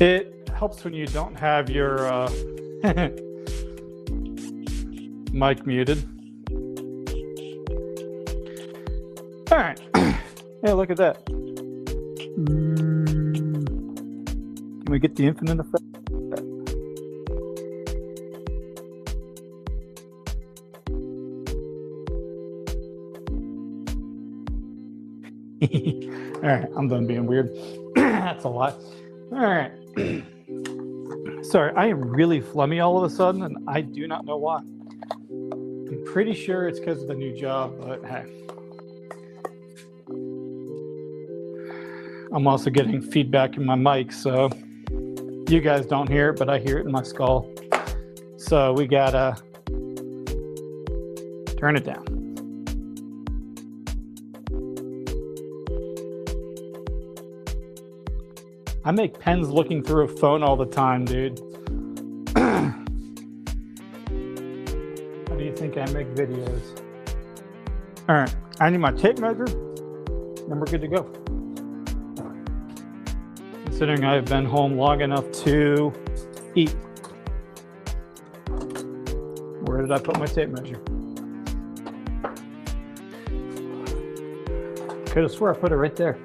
It helps when you don't have your mic muted. All right. Hey, look at that. Can we get the infinite effect? All right, I'm done being weird. That's a lot. All right. Sorry, I am really flummy all of a sudden, and I do not know why. I'm pretty sure it's because of the new job, but hey. I'm also getting feedback in my mic, so you guys don't hear it, but I hear it in my skull. So we gotta turn it down. I make pens looking through a phone all the time, dude. How do you think I make videos? All right, I need my tape measure, then we're good to go. Considering I've been home long enough to eat. Where did I put my tape measure? Could have swore I put it right there.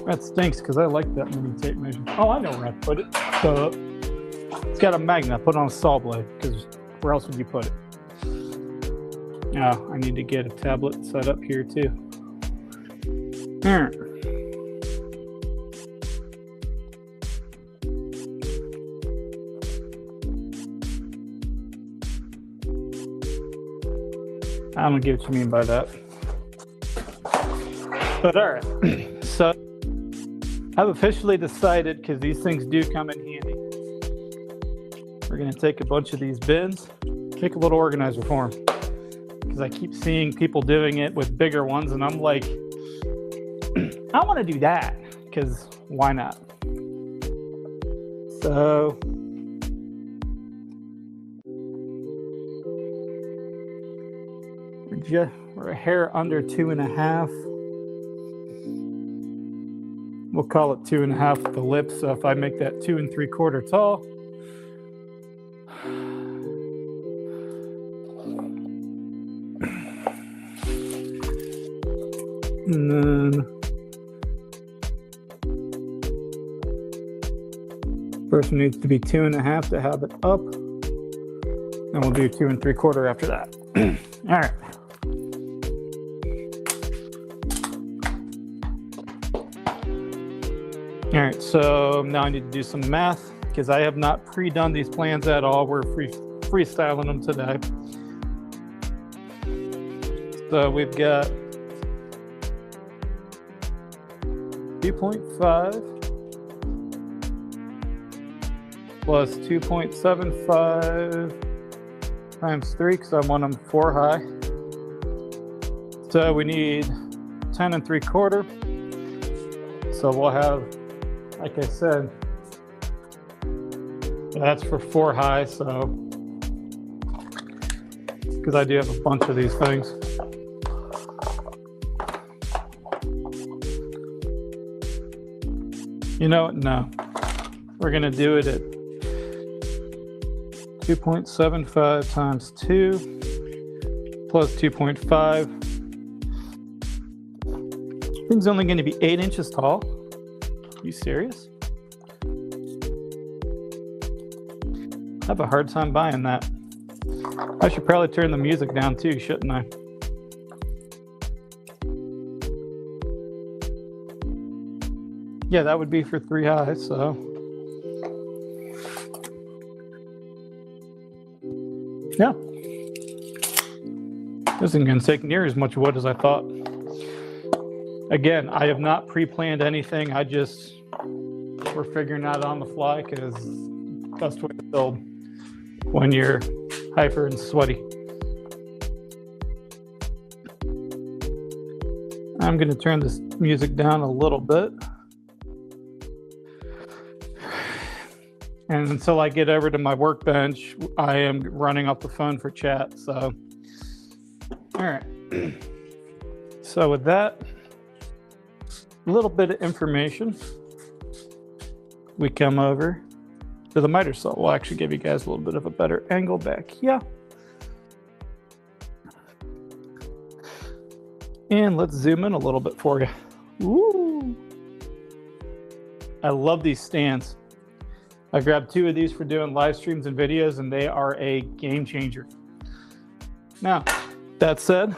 That stinks because I like that mini tape measure. Oh, I know where I put it. It's got a magnet. I put it on a saw blade because where else would you put it? Oh, I need to get a tablet set up here too. All right. I'm gonna get what you mean by that. But all right, so I've officially decided, because these things do come in handy, we're gonna take a bunch of these bins, make a little organizer for them. Because I keep seeing people doing it with bigger ones, and I'm like, I want to do that, because why not? So we're a hair under 2.5. We'll call it 2.5 at the lip. So if I make that 2 3/4 tall, and then first needs to be 2.5 to have it up. And we'll do 2 3/4 after that. All right. All right, so now I need to do some math because I have not pre-done these plans at all. We're freestyling them today. So we've got 2.5 plus 2.75 times 3 because I want them 4 high. So we need 10 3/4. So we'll have, like I said, that's for 4 high, so because I do have a bunch of these things. You know what? No. We're going to do it at 2.75 times 2 plus 2.5. Thing's only going to be 8 inches tall. Are you serious? I have a hard time buying that. I should probably turn the music down too, shouldn't I? Yeah, that would be for 3 high, so. Yeah. This isn't going to take near as much wood as I thought. Again, I have not pre-planned anything. We're figuring out on the fly because best way to build when you're hyper and sweaty. I'm going to turn this music down a little bit. And until I get over to my workbench, I am running off the phone for chat. So, all right. So with that, little bit of information. We come over to the miter saw. We'll actually give you guys a little bit of a better angle back here. And let's zoom in a little bit for you. Woo! I love these stands. I grabbed 2 of these for doing live streams and videos, and they are a game changer. Now, that said,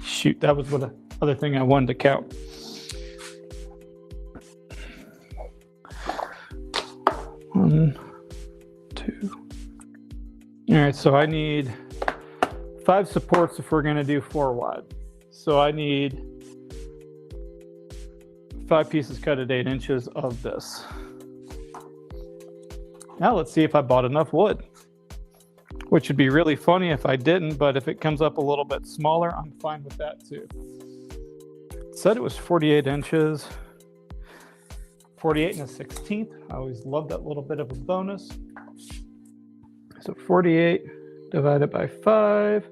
shoot, that was what the other thing I wanted to count. One, 2. All right, so I need 5 supports if we're going to do 4 wide. So I need 5 pieces cut at 8 inches of this. Now let's see if I bought enough wood, which would be really funny if I didn't, but if it comes up a little bit smaller, I'm fine with that too. It said it was 48 inches, 48 1/16. I always love that little bit of a bonus. So 48 divided by 5.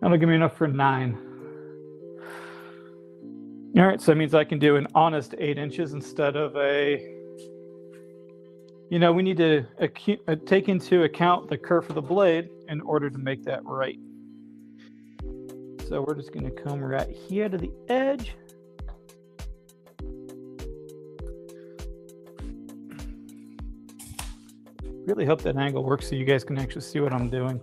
That'll give me enough for 9. All right, so that means I can do an honest 8 inches instead of a, you know, we need to take into account the kerf of the blade in order to make that right. So we're just going to come right here to the edge. Really hope that angle works so you guys can actually see what I'm doing.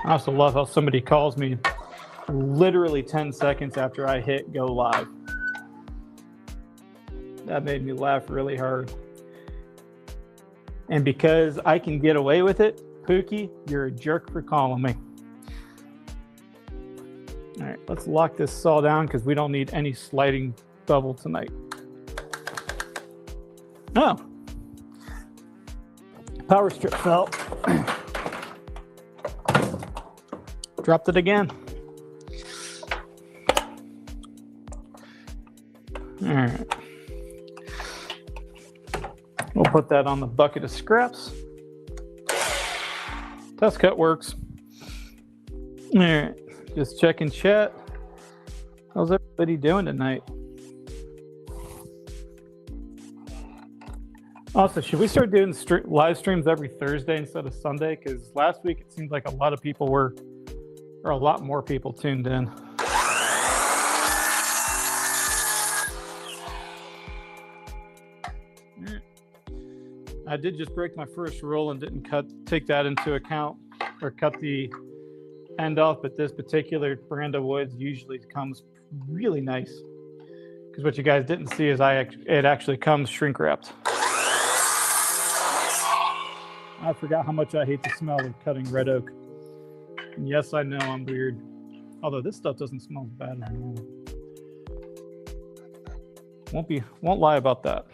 I also love how somebody calls me literally 10 seconds after I hit go live. That made me laugh really hard. And because I can get away with it, Pookie, you're a jerk for calling me. All right, let's lock this saw down because we don't need any sliding bevel tonight. Oh, power strip fell. Dropped it again. All right. We'll put that on the bucket of scraps. Test cut works. All right. Just checking chat. How's everybody doing tonight? Also, should we start doing live streams every Thursday instead of Sunday? Because last week it seemed like a lot of people were, or a lot more people tuned in. I did just break my first rule and didn't take that into account or cut the end off, but this particular brand of woods usually comes really nice because what you guys didn't see is it actually comes shrink wrapped. I forgot how much I hate the smell of cutting red oak. And yes, I know I'm weird, although this stuff doesn't smell as bad anymore. Won't lie about that.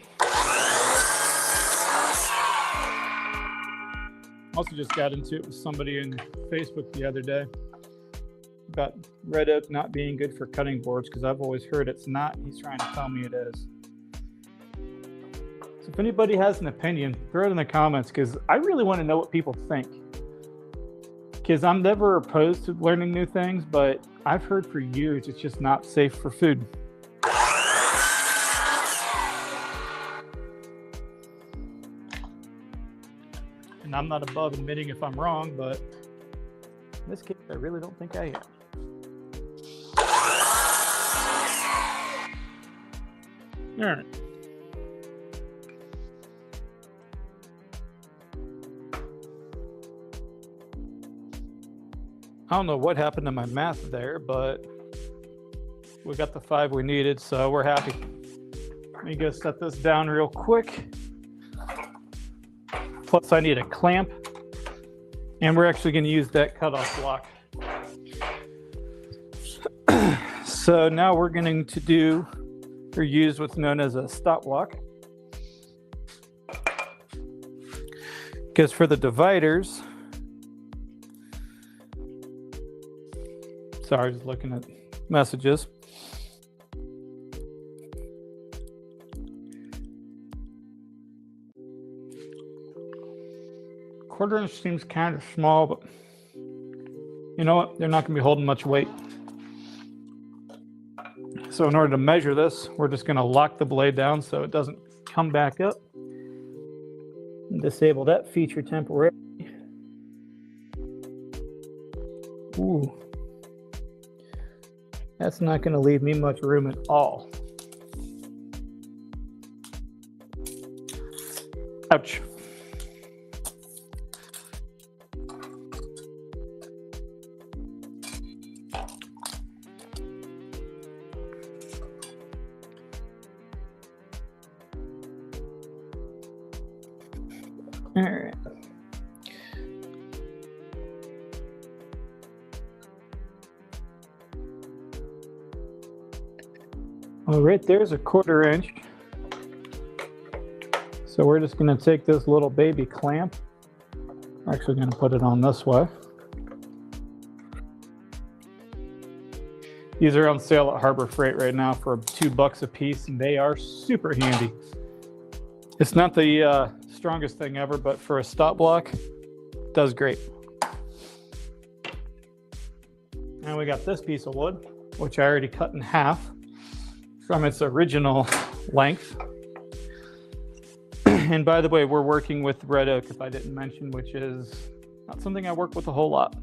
Also just got into it with somebody in Facebook the other day about red oak not being good for cutting boards because I've always heard it's not. He's trying to tell me it is. So if anybody has an opinion, throw it in the comments because I really want to know what people think. Because I'm never opposed to learning new things, but I've heard for years it's just not safe for food. And I'm not above admitting if I'm wrong, but in this case, I really don't think I am. All right. I don't know what happened to my math there, but we got the 5 we needed, so we're happy. Let me go set this down real quick. Plus I need a clamp, and we're actually going to use that cutoff block. So now we're going to do or use what's known as a stop block. Because for the dividers, sorry, just looking at messages. quarter inch seems kind of small, but you know what? They're not going to be holding much weight. So in order to measure this, we're just going to lock the blade down so it doesn't come back up. Disable that feature temporarily. Ooh. That's not going to leave me much room at all. Ouch. All right. Well, right there's a quarter inch. So we're just going to take this little baby clamp. We're actually going to put it on this way. These are on sale at Harbor Freight right now for $2 a piece, and they are super handy. It's not the strongest thing ever, but for a stop block, it does great. And we got this piece of wood, which I already cut in half from its original length. And by the way, we're working with red oak, if I didn't mention, which is not something I work with a whole lot.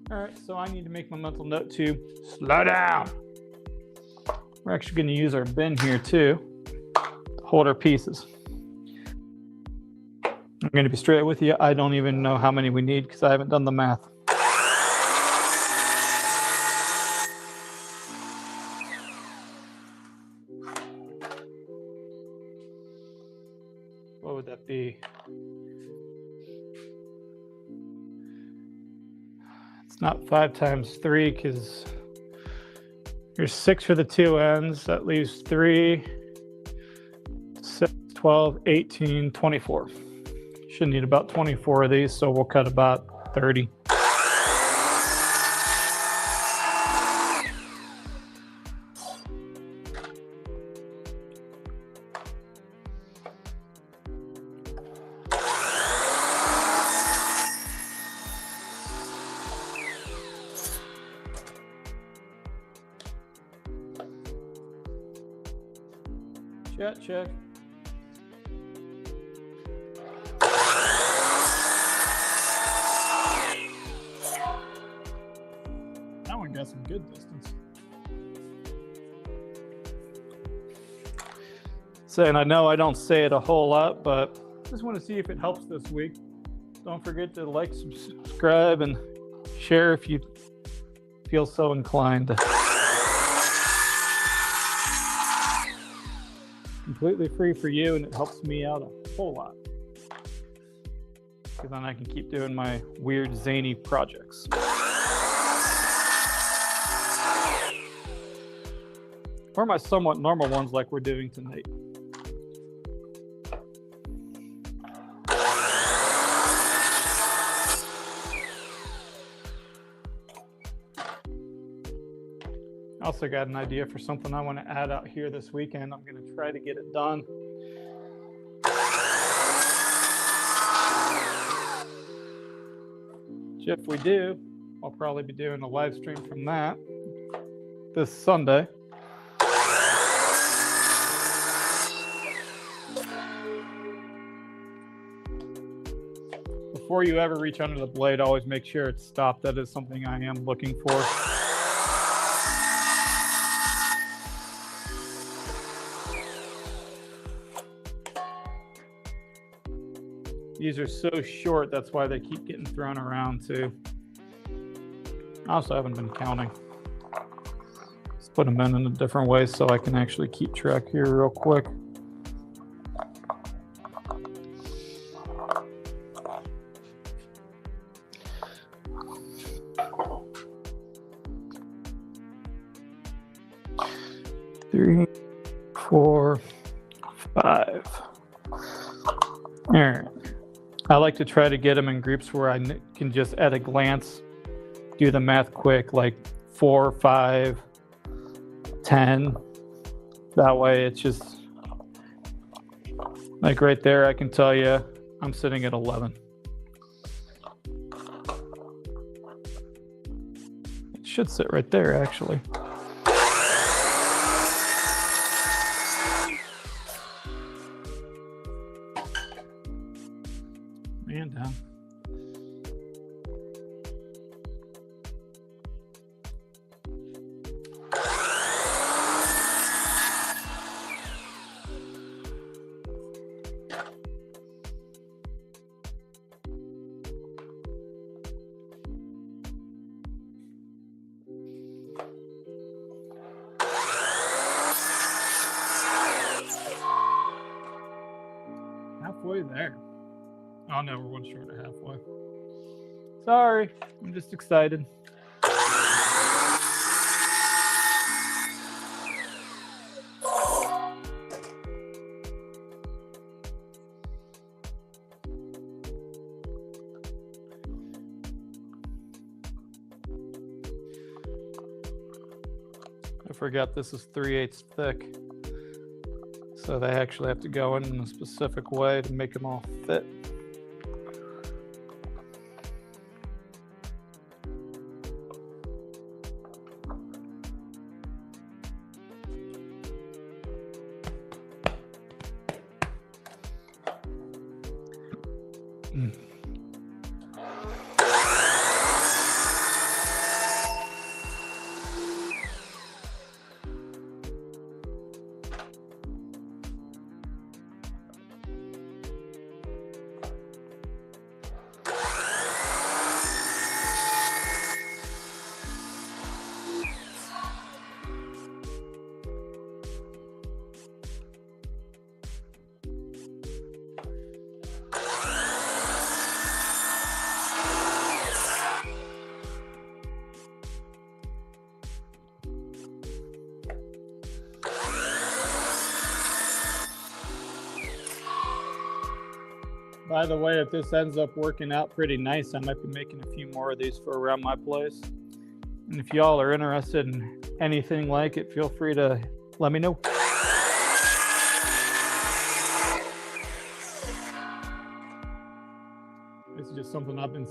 All right, so I need to make my mental note to slow down. We're actually going to use our bin here too to hold our pieces. I'm going to be straight with you. I don't even know how many we need because I haven't done the math. What would that be? It's not 5 times 3 because there's 6 for the two ends. That leaves 3, 6, 12, 18, 24. Should need about 24 of these, so we'll cut about 30. Check. That one got some good distance. Saying I know I don't say it a whole lot, but just want to see if it helps this week. Don't forget to like, subscribe, and share if you feel so inclined. Completely free for you, and it helps me out a whole lot. Because then I can keep doing my weird, zany projects. Or my somewhat normal ones like we're doing tonight. I also got an idea for something I want to add out here this weekend. I'm going to try to get it done. If we do, I'll probably be doing a live stream from that this Sunday. Before you ever reach under the blade, always make sure it's stopped. That is something I am looking for. These are so short, that's why they keep getting thrown around too. I also haven't been counting. Let's put them in a different way so I can actually keep track here real quick. Three, 4, 5. All right. I like to try to get them in groups where I can just at a glance do the math quick, like 4, 5, 10. That way it's just like right there, I can tell you I'm sitting at 11. It should sit right there, actually. Man down. Halfway there. Oh no, we're 1 short of halfway. Sorry, I'm just excited. I forgot this is 3/8 thick. So they actually have to go in a specific way to make them all fit. By the way, if this ends up working out pretty nice, I might be making a few more of these for around my place. And if y'all are interested in anything like it, feel free to let me know. This is just something I've been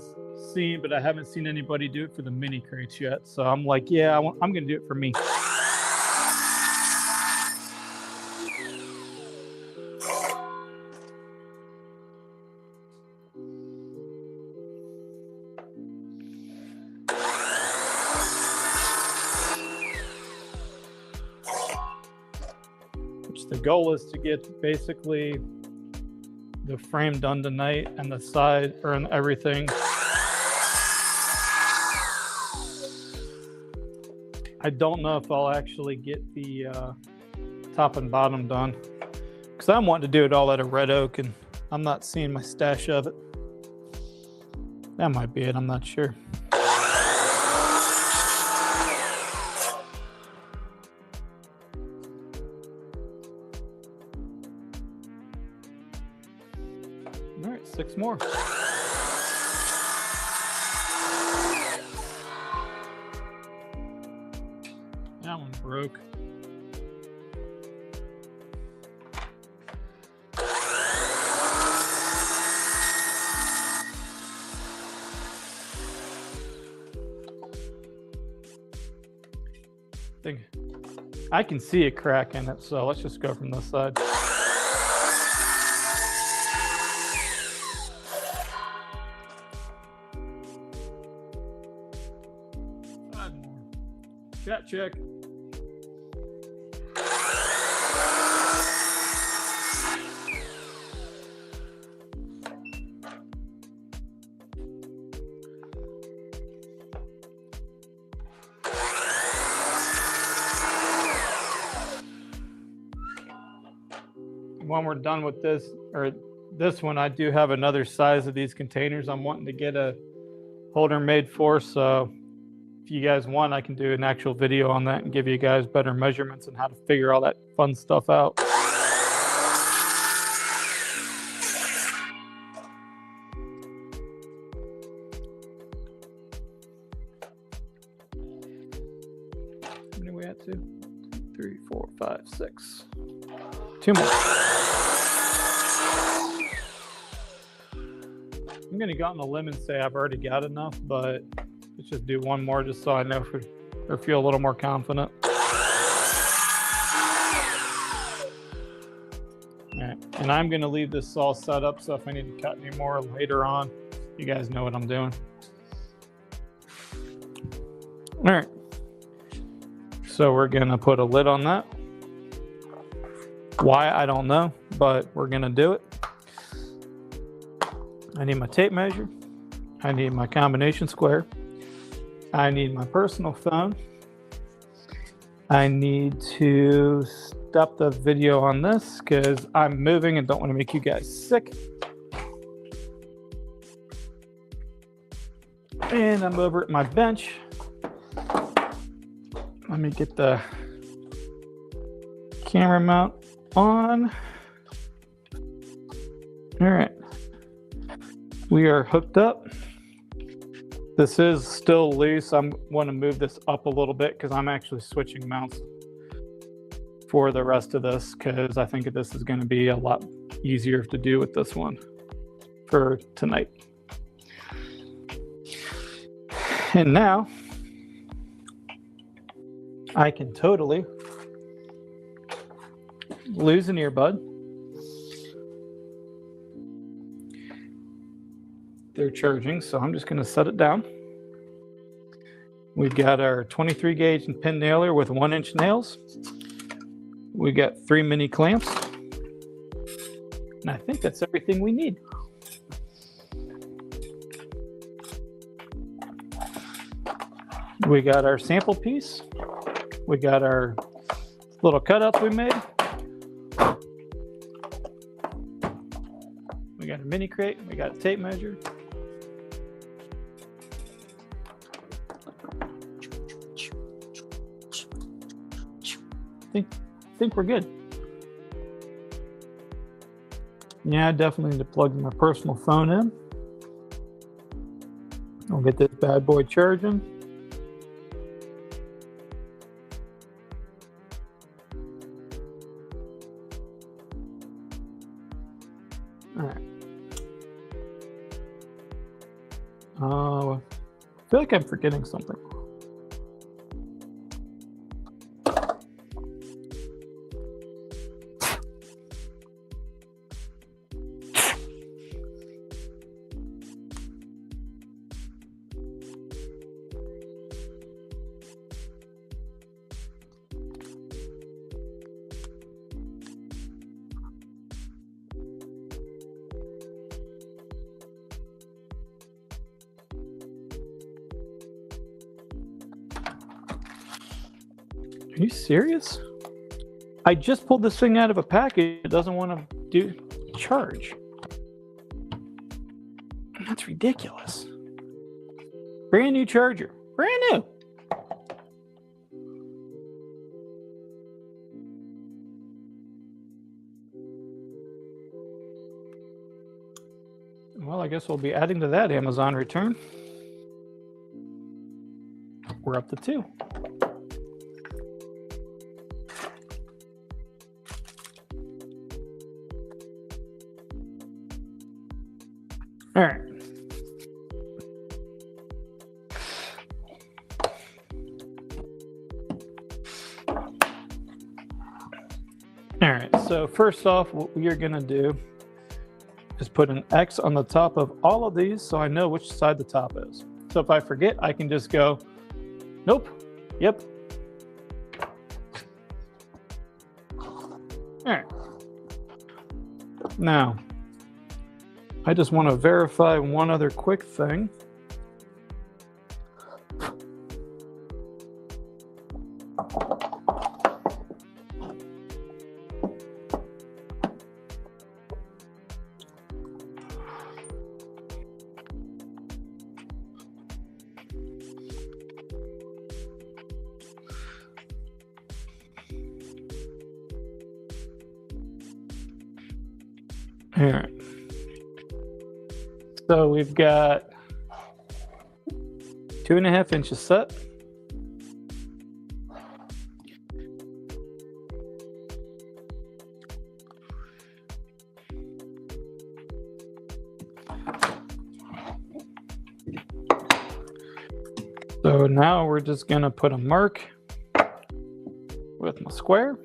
seeing, but I haven't seen anybody do it for the mini crates yet. So I'm like, yeah, I'm going to do it for me. The goal is to get basically the frame done tonight and the side or everything. I don't know if I'll actually get the top and bottom done because I'm wanting to do it all out of red oak and I'm not seeing my stash of it. That might be it, I'm not sure. All right, 6 more. That one broke. I can see a crack in it, so let's just go from this side. Chat check. When we're done with this, or this one, I do have another size of these containers I'm wanting to get a holder made for, so if you guys want, I can do an actual video on that and give you guys better measurements and how to figure all that fun stuff out. What are we at to? 3, 4, 5, 6. 2 more. I'm going to go out on a limb and say I've already got enough, but let's just do one more just so I know or feel a little more confident. All right. And I'm going to leave this all set up, so if I need to cut any more later on, you guys know what I'm doing. All right. So we're going to put a lid on that. Why, I don't know, but we're going to do it. I need my tape measure. I need my combination square. I need my personal phone. I need to stop the video on this because I'm moving and don't want to make you guys sick. And I'm over at my bench. Let me get the camera mount on. All right. We are hooked up. This is still loose. I want to move this up a little bit because I'm actually switching mounts for the rest of this because I think this is going to be a lot easier to do with this one for tonight. And now I can totally lose an earbud. They're charging, so I'm just going to set it down. We've got our 23 gauge and pin nailer with 1-inch nails. We got 3 mini clamps. And I think that's everything we need. We got our sample piece. We got our little cutouts we made. We got a mini crate. We got a tape measure. I think we're good. Yeah, I definitely need to plug my personal phone in. I'll get this bad boy charging. All right. I feel like I'm forgetting something. Are you serious? I just pulled this thing out of a package. It doesn't want to charge. That's ridiculous. Brand new charger. Brand new. Well, I guess we'll be adding to that Amazon return. We're up to 2. All right. All right, so first off, what we are going to do is put an X on the top of all of these so I know which side the top is. So if I forget, I can just go, nope, yep. All right. Now, I just want to verify one other quick thing. All right. So we've got 2.5 inches set. So now we're just gonna put a mark with my square.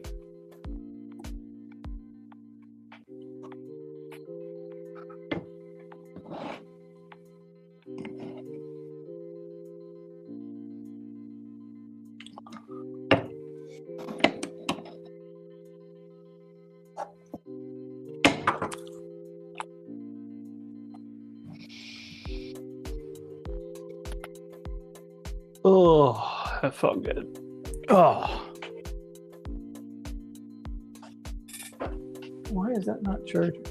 Oh, that felt good. Oh. Why is that not charging?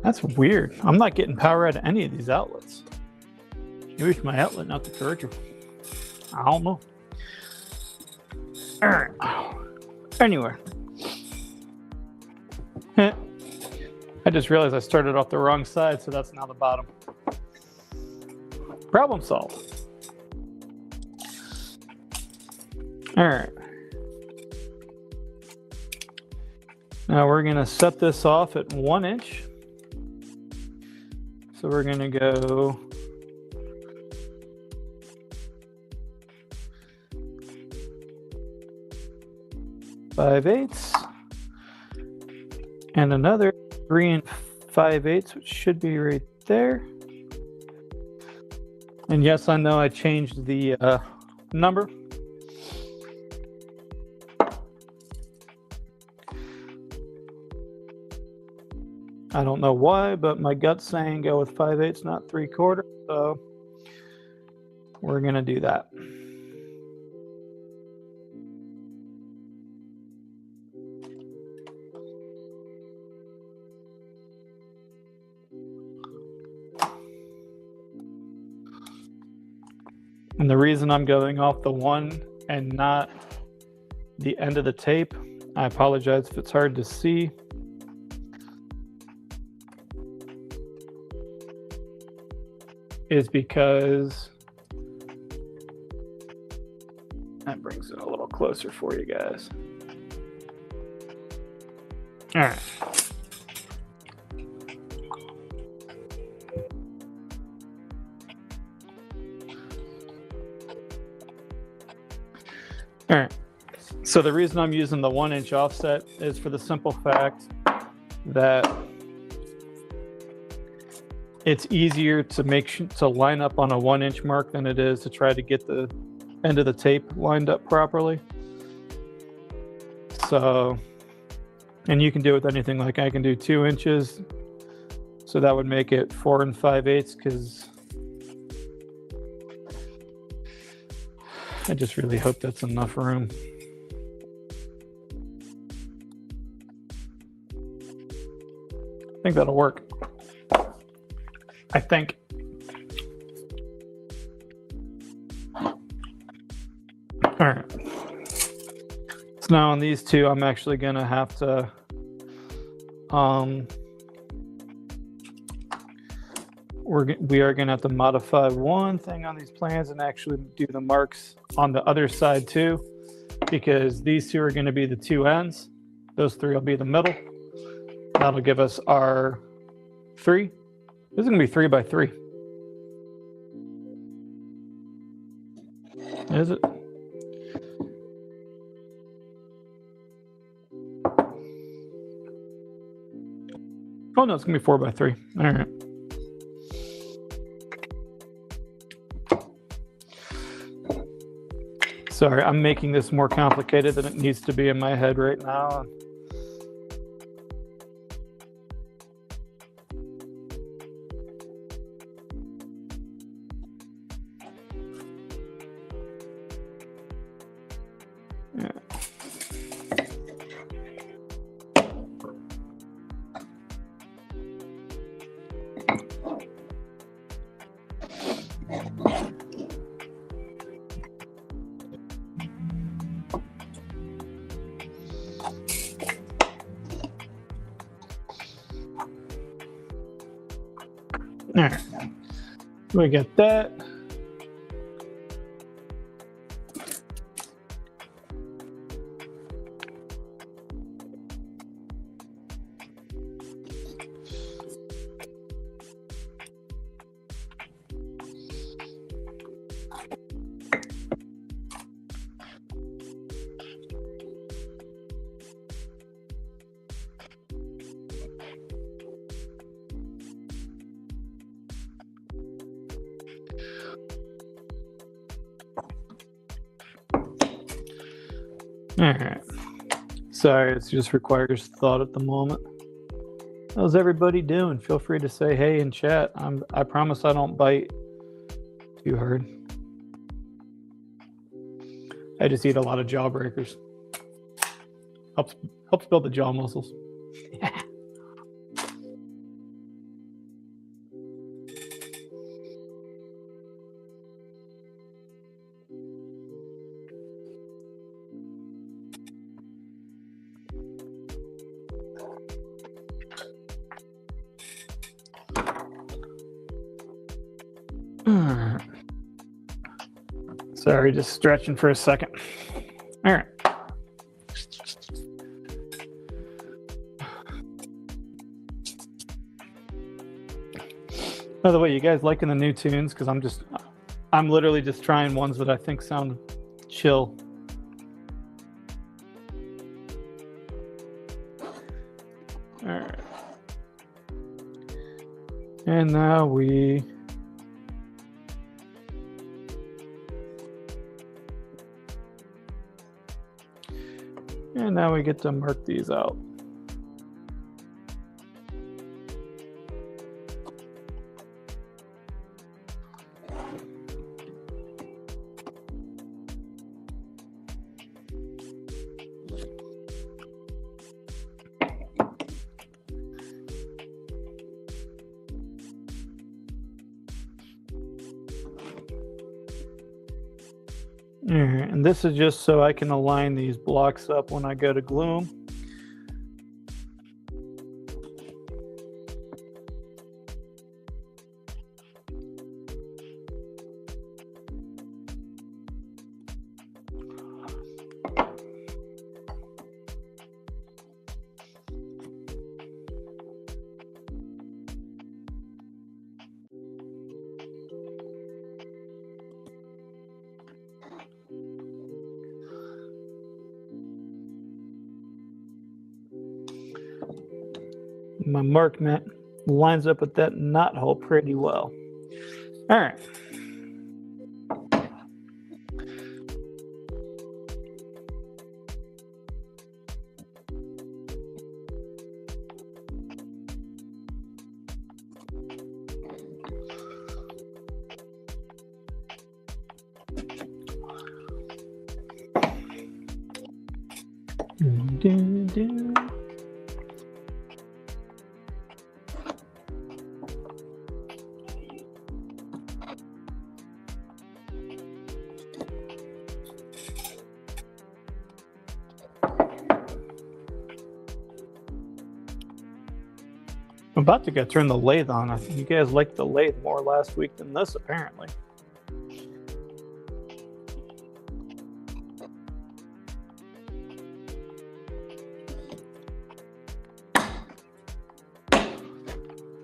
That's weird. I'm not getting power out of any of these outlets. Maybe it's my outlet, not the charger. I don't know. All right. Anyway. I just realized I started off the wrong side, so that's now the bottom. Problem solved. All right. Now we're going to set this off at 1 inch. So we're going to go 5/8 and another 3 5/8, which should be right there. And yes, I know I changed the number. I don't know why, but my gut's saying go with 5/8, not 3/4. So we're going to do that. And the reason I'm going off the 1 and not the end of the tape, I apologize if it's hard to see. Is because that brings it a little closer for you guys. All right. All right. So the reason I'm using the 1 inch offset is for the simple fact that it's easier to line up on a 1 inch mark than it is to try to get the end of the tape lined up properly. So, and you can do it with anything. Like I can do 2 inches. So that would make it 4 5/8, because I just really hope that's enough room. I think that'll work. I think. All right. So now on these two, I'm actually going to have to we are going to have to modify one thing on these plans and actually do the marks on the other side too, because these two are going to be the two ends. Those three will be the middle. That'll give us our 3. This is going to be 3 by 3. Is it? Oh no, it's going to be 4 by 3. All right. Sorry, I'm making this more complicated than it needs to be in my head right now. All right. We got that. All right. Sorry, it just requires thought at the moment. How's everybody doing? Feel free to say hey in chat. I promise I don't bite too hard. I just eat a lot of jawbreakers. Helps build the jaw muscles. Sorry, just stretching for a second. All right. By the way, you guys liking the new tunes? Because I'm literally just trying ones that I think sound chill. All right. And now we... And now we get to mark these out. And this is just so I can align these blocks up when I go to glue them. My mark mat lines up with that knot hole pretty well. All right. I'm about to go turn the lathe on. I think you guys liked the lathe more last week than this, apparently.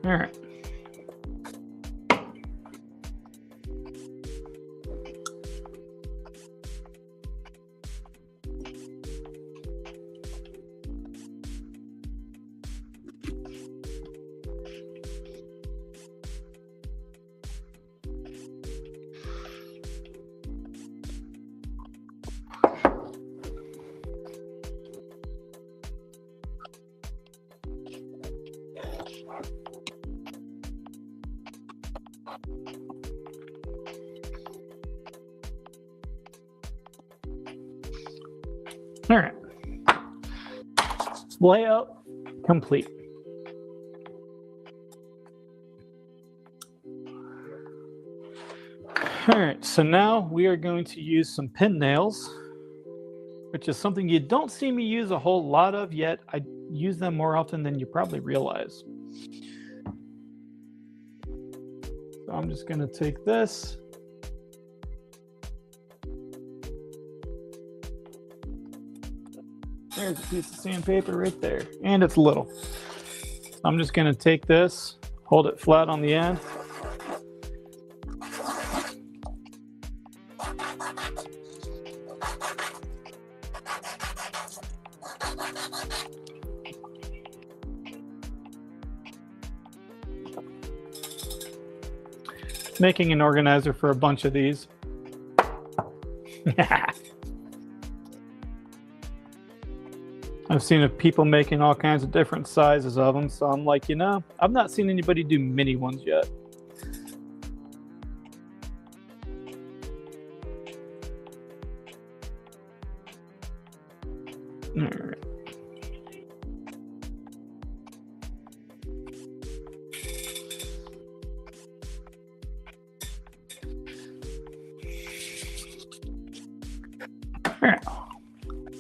All right. All right. Layout complete. All right, so now we are going to use some pin nails, which is something you don't see me use a whole lot of yet. I use them more often than you probably realize. So I'm just going to take this. There's a piece of sandpaper right there, and it's little. So I'm just going to take this, hold it flat on the end. Making an organizer for a bunch of these. I've seen people making all kinds of different sizes of them, so I'm like, you know, I've not seen anybody do mini ones yet. All right.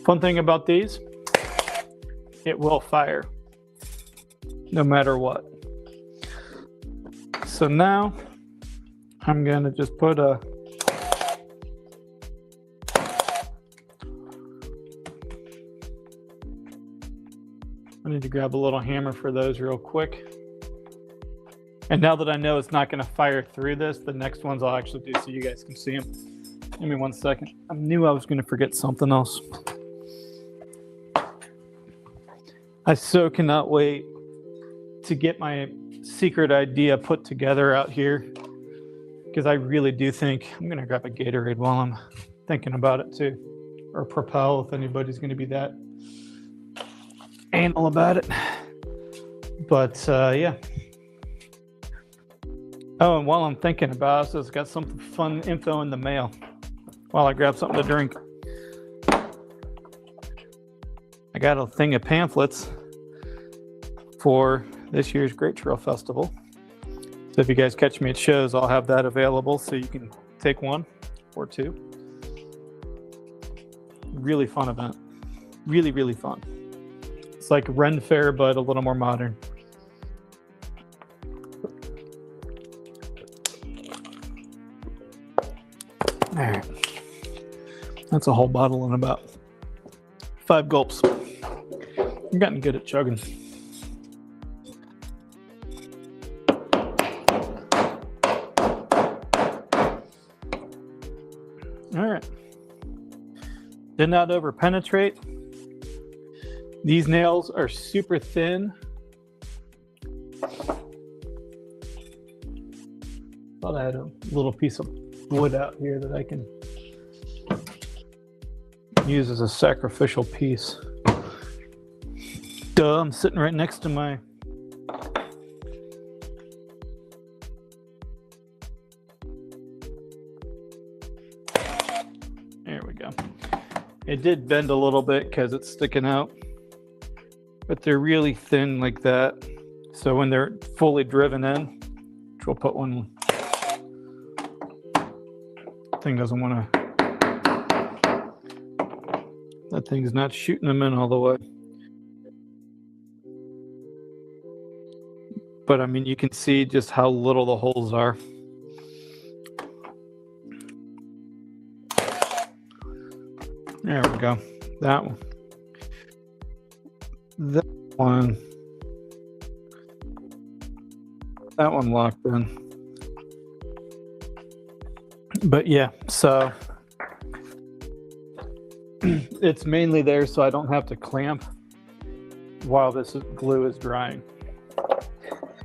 Fun thing about these, it will fire no matter what. So now I'm going to just put a I need to grab a little hammer for those real quick. And now that I know it's not going to fire through this, the next ones I'll actually do so you guys can see them. Give me 1 second. I knew I was going to forget something else. I so cannot wait to get my secret idea put together out here, because I really do think I'm going to grab a Gatorade while I'm thinking about it too, or Propel if anybody's going to be that anal about it. But yeah. Oh, and while I'm thinking about it, so it's got some fun info in the mail while I grab something to drink. I got a thing of pamphlets for this year's Great Trail Festival. So if you guys catch me at shows, I'll have that available so you can take one or two. Really fun event. Really, really fun. It's like Ren Fair, but a little more modern. All right. That's a whole bottle in about 5 gulps. I'm getting good at chugging. All right. Did not over penetrate. These nails are super thin. Thought I had a little piece of wood out here that I can use as a sacrificial piece. Duh, I'm sitting right next to my there we go. It did bend a little bit because it's sticking out, but they're really thin like that. So when they're fully driven in, which we'll put one, thing doesn't want to, that thing's not shooting them in all the way. But I mean, you can see just how little the holes are. There we go. That one. That one. That one locked in. But yeah, so it's mainly there so I don't have to clamp while this glue is drying.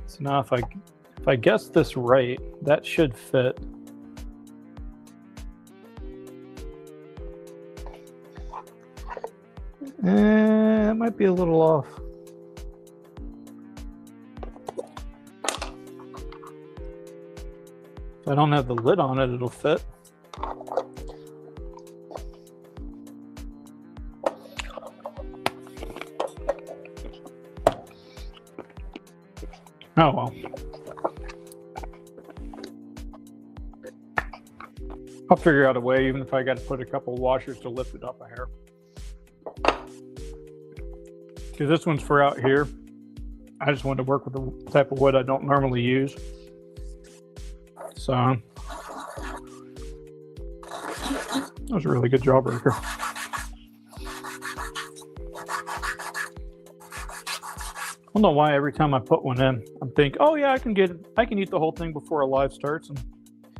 So now if I guess this right, that should fit. That might be a little off. If I don't have the lid on it, it'll fit. Oh well. I'll figure out a way, even if I got to put a couple washers to lift it up a hair. Because this one's for out here. I just wanted to work with the type of wood I don't normally use. So that was a really good jawbreaker. I don't know why every time I put one in, I'm thinking, oh yeah, I can eat the whole thing before a live starts, and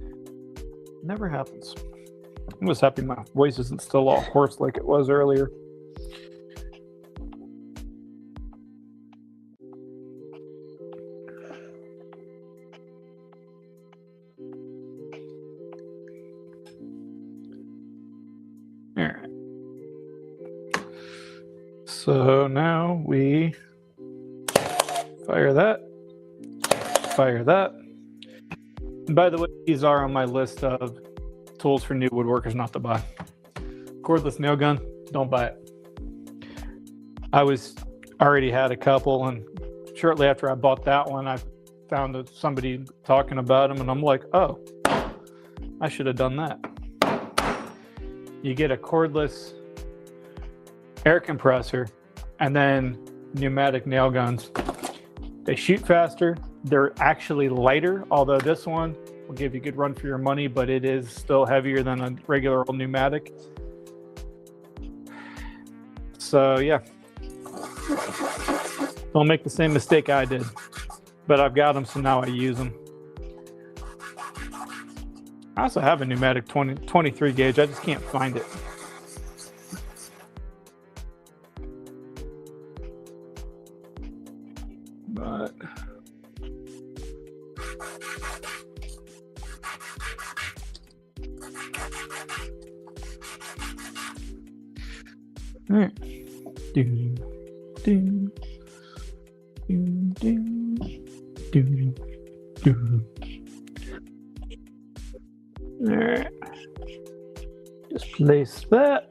it never happens. I'm just happy my voice isn't still all hoarse like it was earlier. All right. So now we fire that. And by the way, these are on my list of tools for new woodworkers not to buy. Cordless nail gun, don't buy it. I already had a couple, and shortly after I bought that one, I found somebody talking about them, and I'm like, oh, I should have done that. You get a cordless air compressor and then pneumatic nail guns. They shoot faster. They're actually lighter, although this one will give you a good run for your money, but it is still heavier than a regular old pneumatic. So yeah, don't make the same mistake I did, but I've got them, so now I use them. I also have a pneumatic 23 gauge. I just can't find it. But all right. Do, do, do, do, do. All right. Just place that.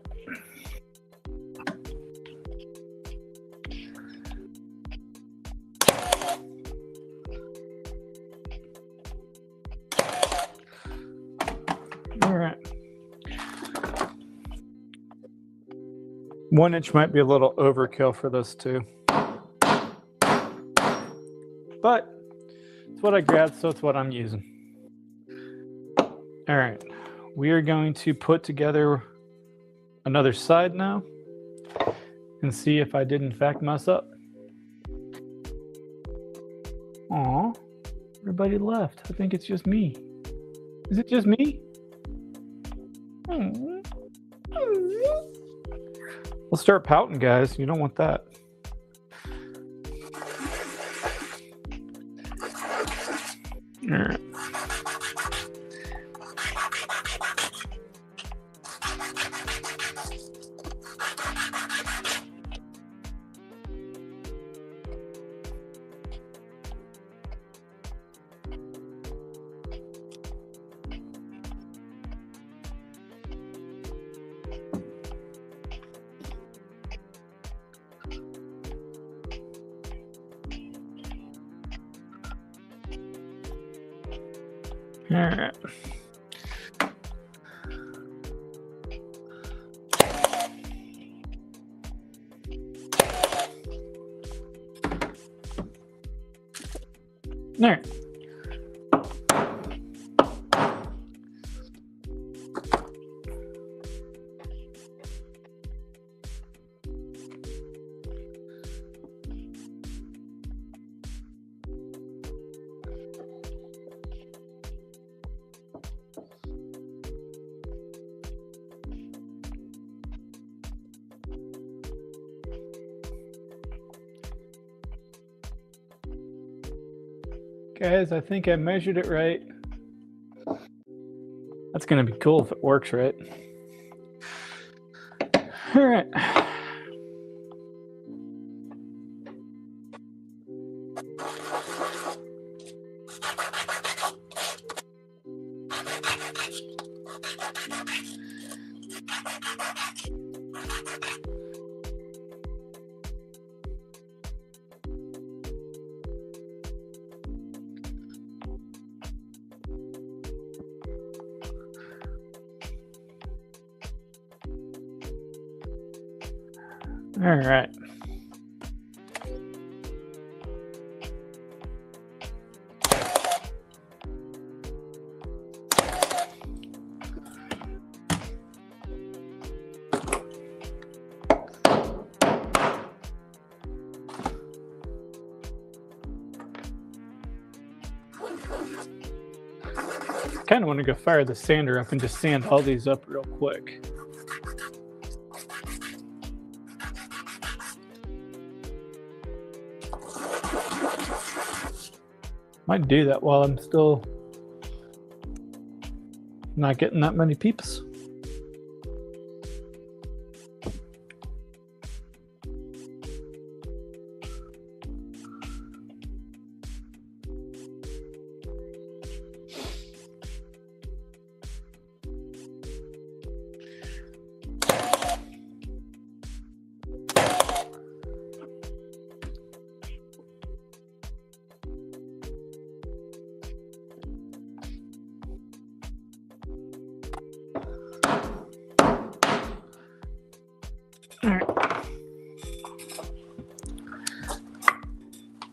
All right. 1 inch might be a little overkill for this too, but it's what I grabbed, so it's what I'm using. All right, we are going to put together another side now and see if I did in fact mess up. Aw, everybody left. I think it's just me. Is it just me? We'll start pouting, guys. You don't want that. All right. All right. All right. Guys, I think I measured it right. That's gonna be cool if it works right. All right. All right. Kind of want to go fire the sander up and just sand all these up real quick. Might do that while I'm still not getting that many peeps.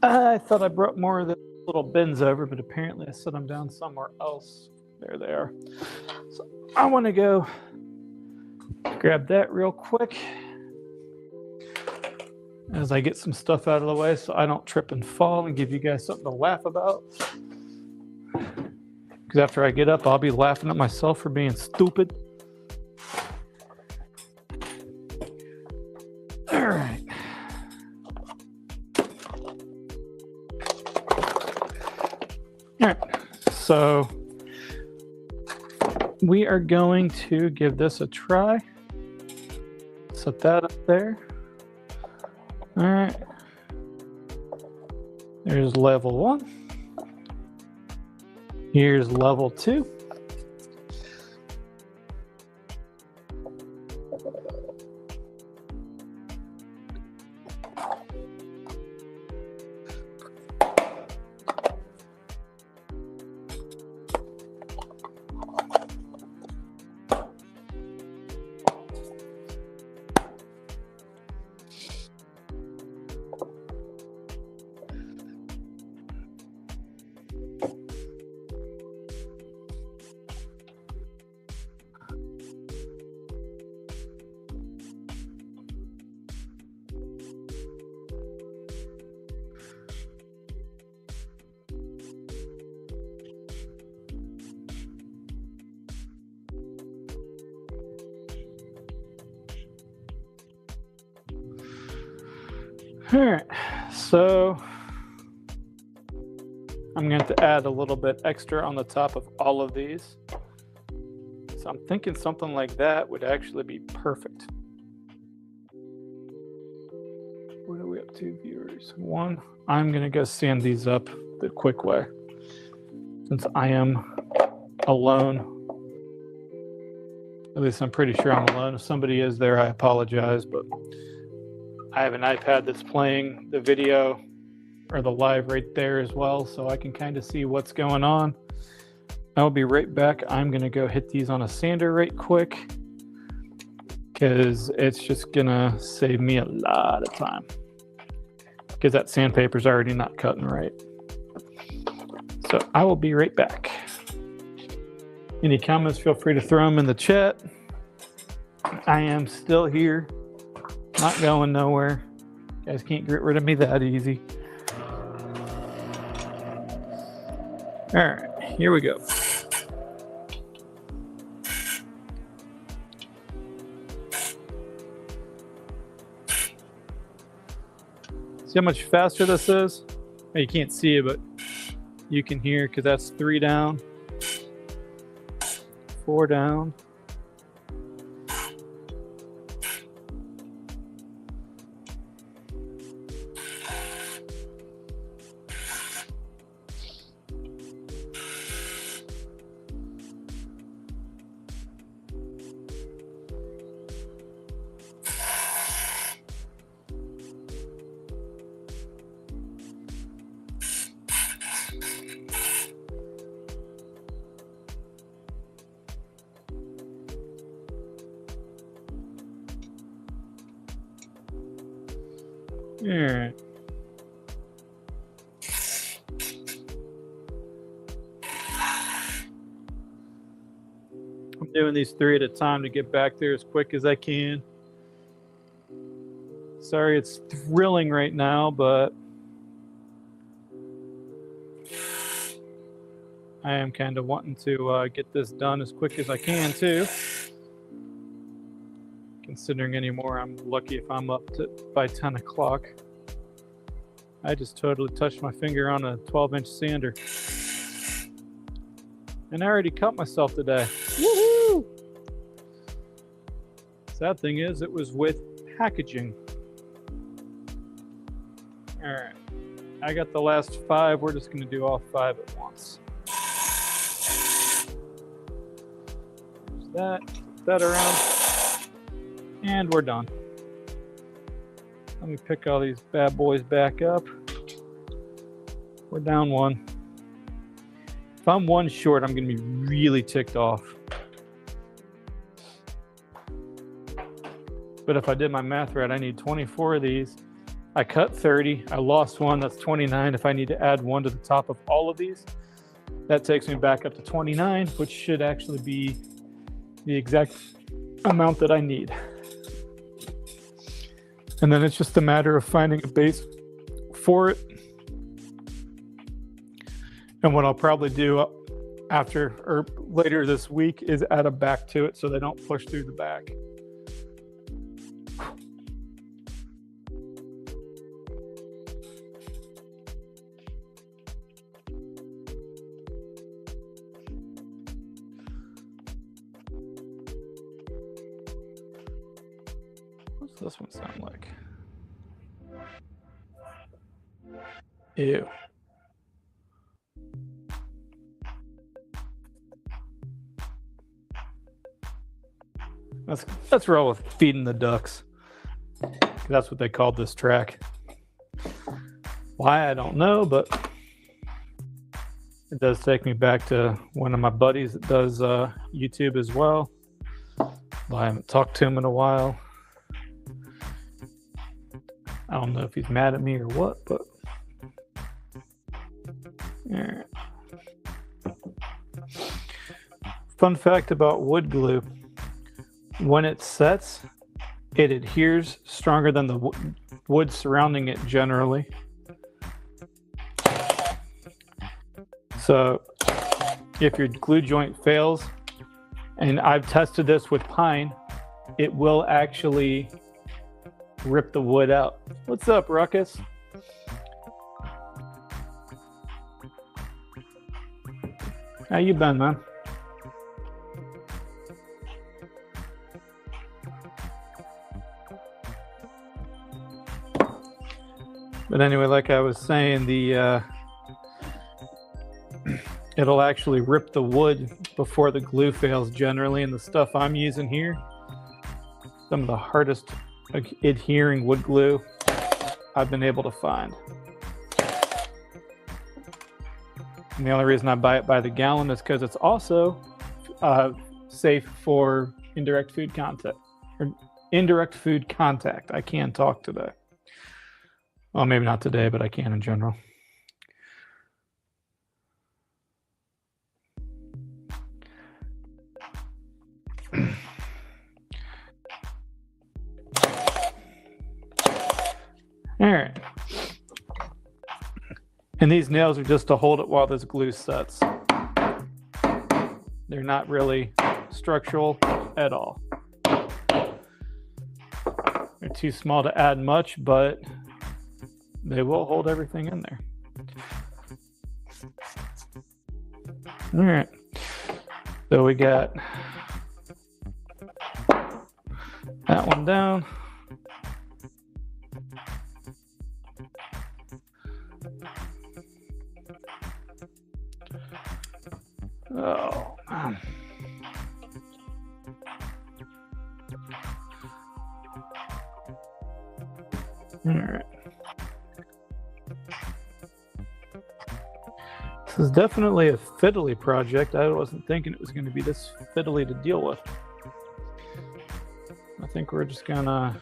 I thought I brought more of the little bins over, but apparently I set them down somewhere else. There they are. So I want to go grab that real quick as I get some stuff out of the way so I don't trip and fall and give you guys something to laugh about. Because after I get up, I'll be laughing at myself for being stupid. All right. All right, so we are going to give this a try. Set that up there. All right. There's level 1. Here's level 2. All right, so I'm going to add a little bit extra on the top of all of these. So I'm thinking something like that would actually be perfect. What are we up to, viewers? 1. I'm going to go sand these up the quick way since I am alone. At least I'm pretty sure I'm alone. If somebody is there, I apologize, but I have an iPad that's playing the video or the live right there as well, so I can kind of see what's going on. I'll be right back. I'm going to go hit these on a sander right quick because it's just going to save me a lot of time because that sandpaper's already not cutting right. So I will be right back. Any comments, feel free to throw them in the chat. I am still here. Not going nowhere. You guys can't get rid of me that easy. All right, here we go. See how much faster this is? Well, you can't see it, but you can hear because that's 3 down, 4 down. All right. I'm doing these 3 at a time to get back there as quick as I can. Sorry, it's thrilling right now, but I am kind of wanting to get this done as quick as I can too. Considering anymore, I'm lucky if I'm up by 10 o'clock. I just totally touched my finger on a 12-inch sander. And I already cut myself today. Woohoo! Sad thing is, it was with packaging. All right, I got the last 5. We're just gonna do all 5 at once. There's that, put that around, and we're done. Let me pick all these bad boys back up. We're down 1. If I'm 1 short, I'm gonna be really ticked off. But if I did my math right, I need 24 of these. I cut 30, I lost 1, that's 29. If I need to add 1 to the top of all of these, that takes me back up to 29, which should actually be the exact amount that I need. And then it's just a matter of finding a base for it. And what I'll probably do after or later this week is add a back to it so they don't push through the back. What's this one sound like? Ew. Let's roll with feeding the ducks. That's what they called this track. Why, I don't know, but it does take me back to one of my buddies that does YouTube as well. I haven't talked to him in a while. I don't know if he's mad at me or what, but yeah. Fun fact about wood glue. When it sets, it adheres stronger than the wood surrounding it generally. So if your glue joint fails, and I've tested this with pine, it will actually rip the wood out. What's up, Ruckus? How you been, man? But anyway, like I was saying, it'll actually rip the wood before the glue fails generally, and the stuff I'm using here, some of the hardest adhering wood glue I've been able to find. And the only reason I buy it by the gallon is because it's also safe for indirect food contact. I can't talk today. Well, maybe not today, but I can in general. All right. And these nails are just to hold it while this glue sets. They're not really structural at all. They're too small to add much, but they will hold everything in there. All right. So we got that one down. Oh, man. All right. This is definitely a fiddly project. I wasn't thinking it was going to be this fiddly to deal with. I think we're just going to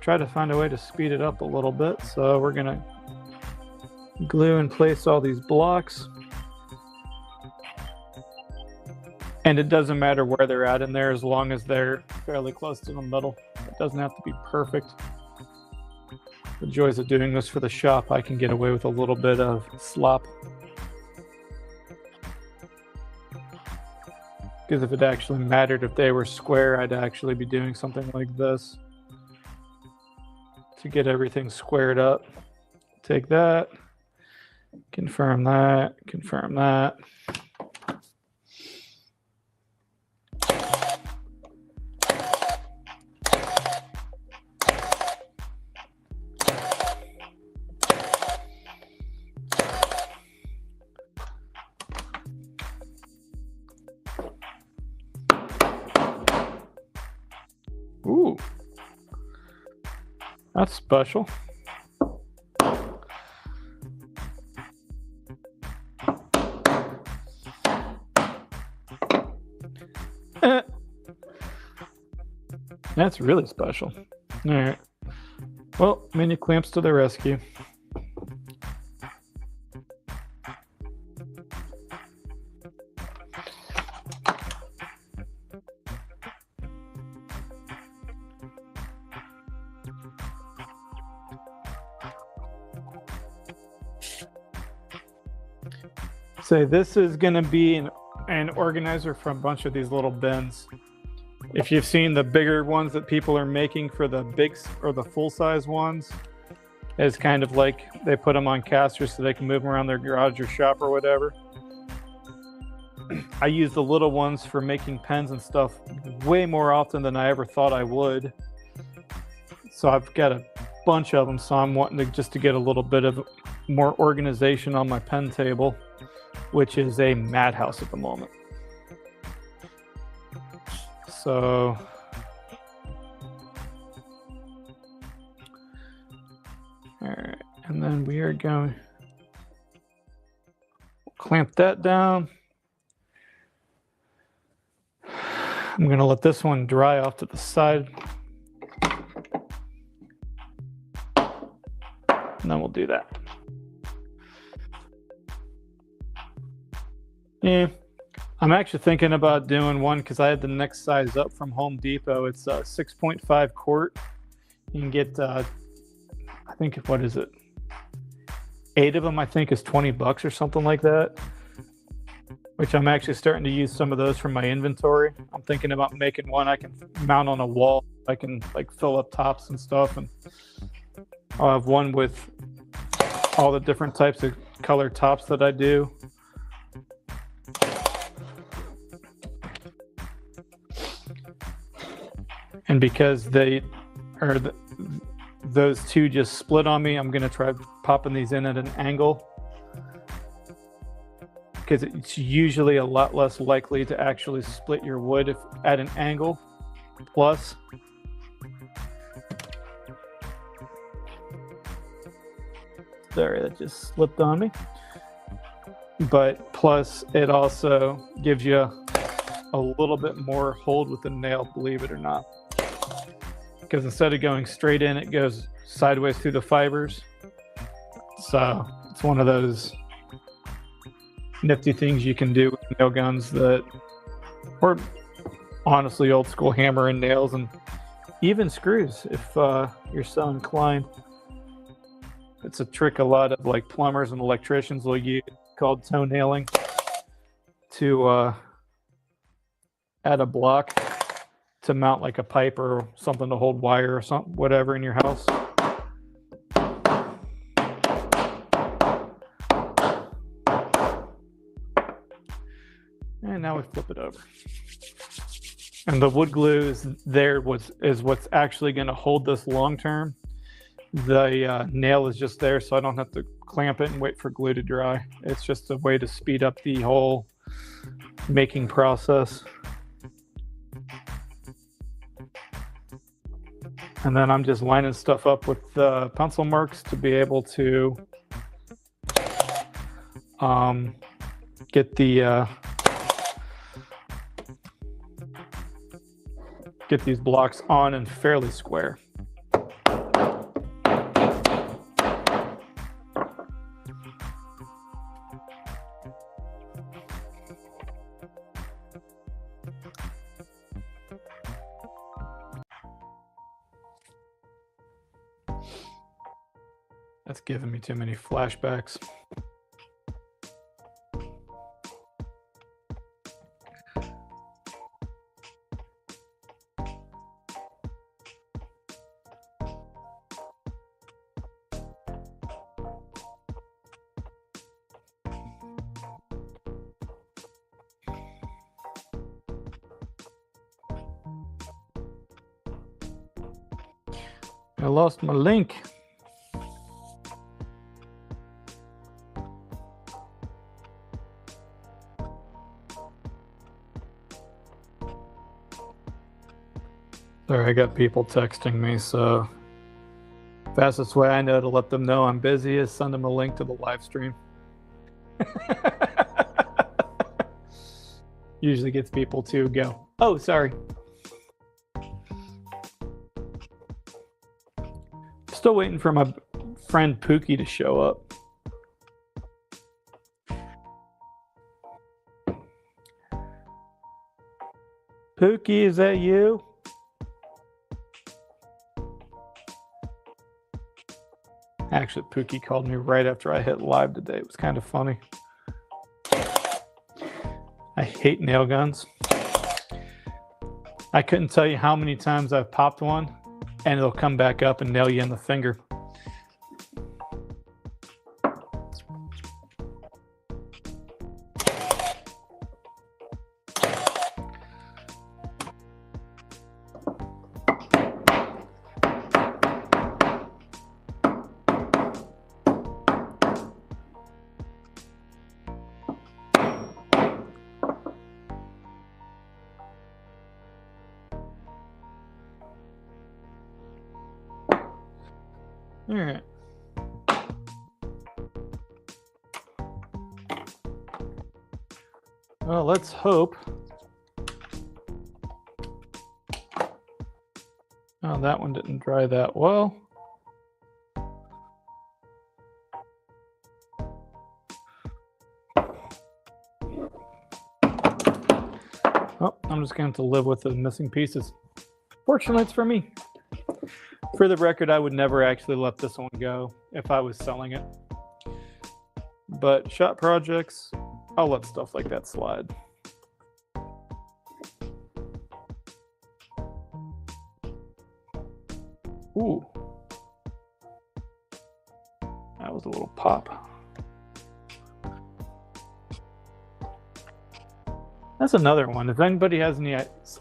try to find a way to speed it up a little bit. So we're going to glue and place all these blocks. And it doesn't matter where they're at in there as long as they're fairly close to the middle. It doesn't have to be perfect. The joys of doing this for the shop, I can get away with a little bit of slop. because if it actually mattered if they were square, I'd actually be doing something like this to get everything squared up. Take that, confirm that, confirm that. Ooh, that's special. That's really special. All right. Well, mini clamps to the rescue. So this is going to be an organizer for a bunch of these little bins. If you've seen the bigger ones that people are making for the big or the full-size ones, it's kind of like they put them on casters so they can move them around their garage or shop or whatever. I use the little ones for making pens and stuff way more often than I ever thought I would. So I've got a bunch of them, so I'm wanting to just to get a little bit of more organization on my pen table, which is a madhouse at the moment. So all right, and then we are going clamp that down. I'm going to let this one dry off to the side. And then we'll do that. Yeah, I'm actually thinking about doing one because I had the next size up from Home Depot. It's a 6.5 quart. You can get, I think, what is it? 8 of them, I think, is $20 or something like that. Which I'm actually starting to use some of those from my inventory. I'm thinking about making one I can mount on a wall. I can like fill up tops and stuff, and I'll have one with all the different types of color tops that I do. And because they are those two just split on me, I'm going to try popping these in at an angle, because it's usually a lot less likely to actually split your wood if at an angle. Plus, sorry, that just slipped on me. But plus, it also gives you a little bit more hold with the nail, believe it or not. Because instead of going straight in, it goes sideways through the fibers. So it's one of those nifty things you can do with nail guns that, or honestly old school hammer and nails, and even screws if you're so inclined. It's a trick a lot of like plumbers and electricians will use, called toenailing, to add a block to mount like a pipe or something to hold wire or something, whatever, in your house. And now we flip it over. And the wood glue is there, is what's actually going to hold this long term. The nail is just there, so I don't have to clamp it and wait for glue to dry. It's just a way to speed up the whole making process. And then I'm just lining stuff up with pencil marks to be able to get these blocks on and fairly square. That's giving me too many flashbacks. I lost my link. Sorry, I got people texting me, so fastest way I know to let them know I'm busy is send them a link to the live stream. Usually gets people to go, oh, sorry. Still waiting for my friend Pookie to show up. Pookie, is that you? Actually, Pookie called me right after I hit live today. It was kind of funny. I hate nail guns. I couldn't tell you how many times I've popped one and it'll come back up and nail you in the finger. All right. Well, let's hope. Oh, that one didn't dry that well. Oh, I'm just going to have to live with the missing pieces. Fortunately, it's for me. For the record, I would never actually let this one go if I was selling it. But shop projects, I'll let stuff like that slide. Ooh. That was a little pop. That's another one. If anybody has any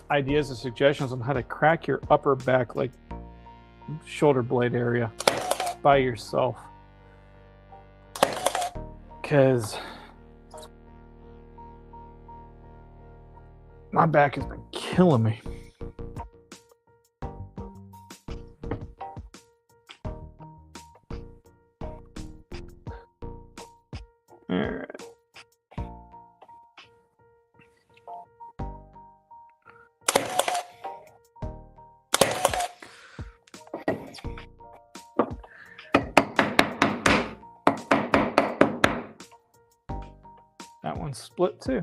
ideas or suggestions on how to crack your upper back, like shoulder blade area by yourself, because my back has been killing me. All right. That one's split too.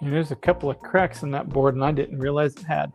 And there's a couple of cracks in that board and I didn't realize it had.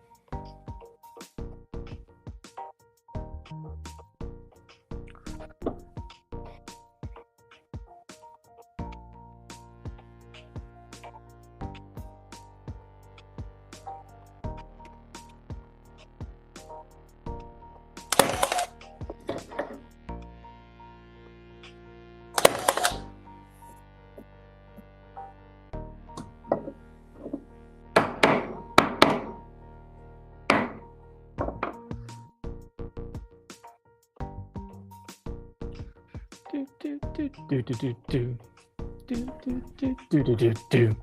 Do.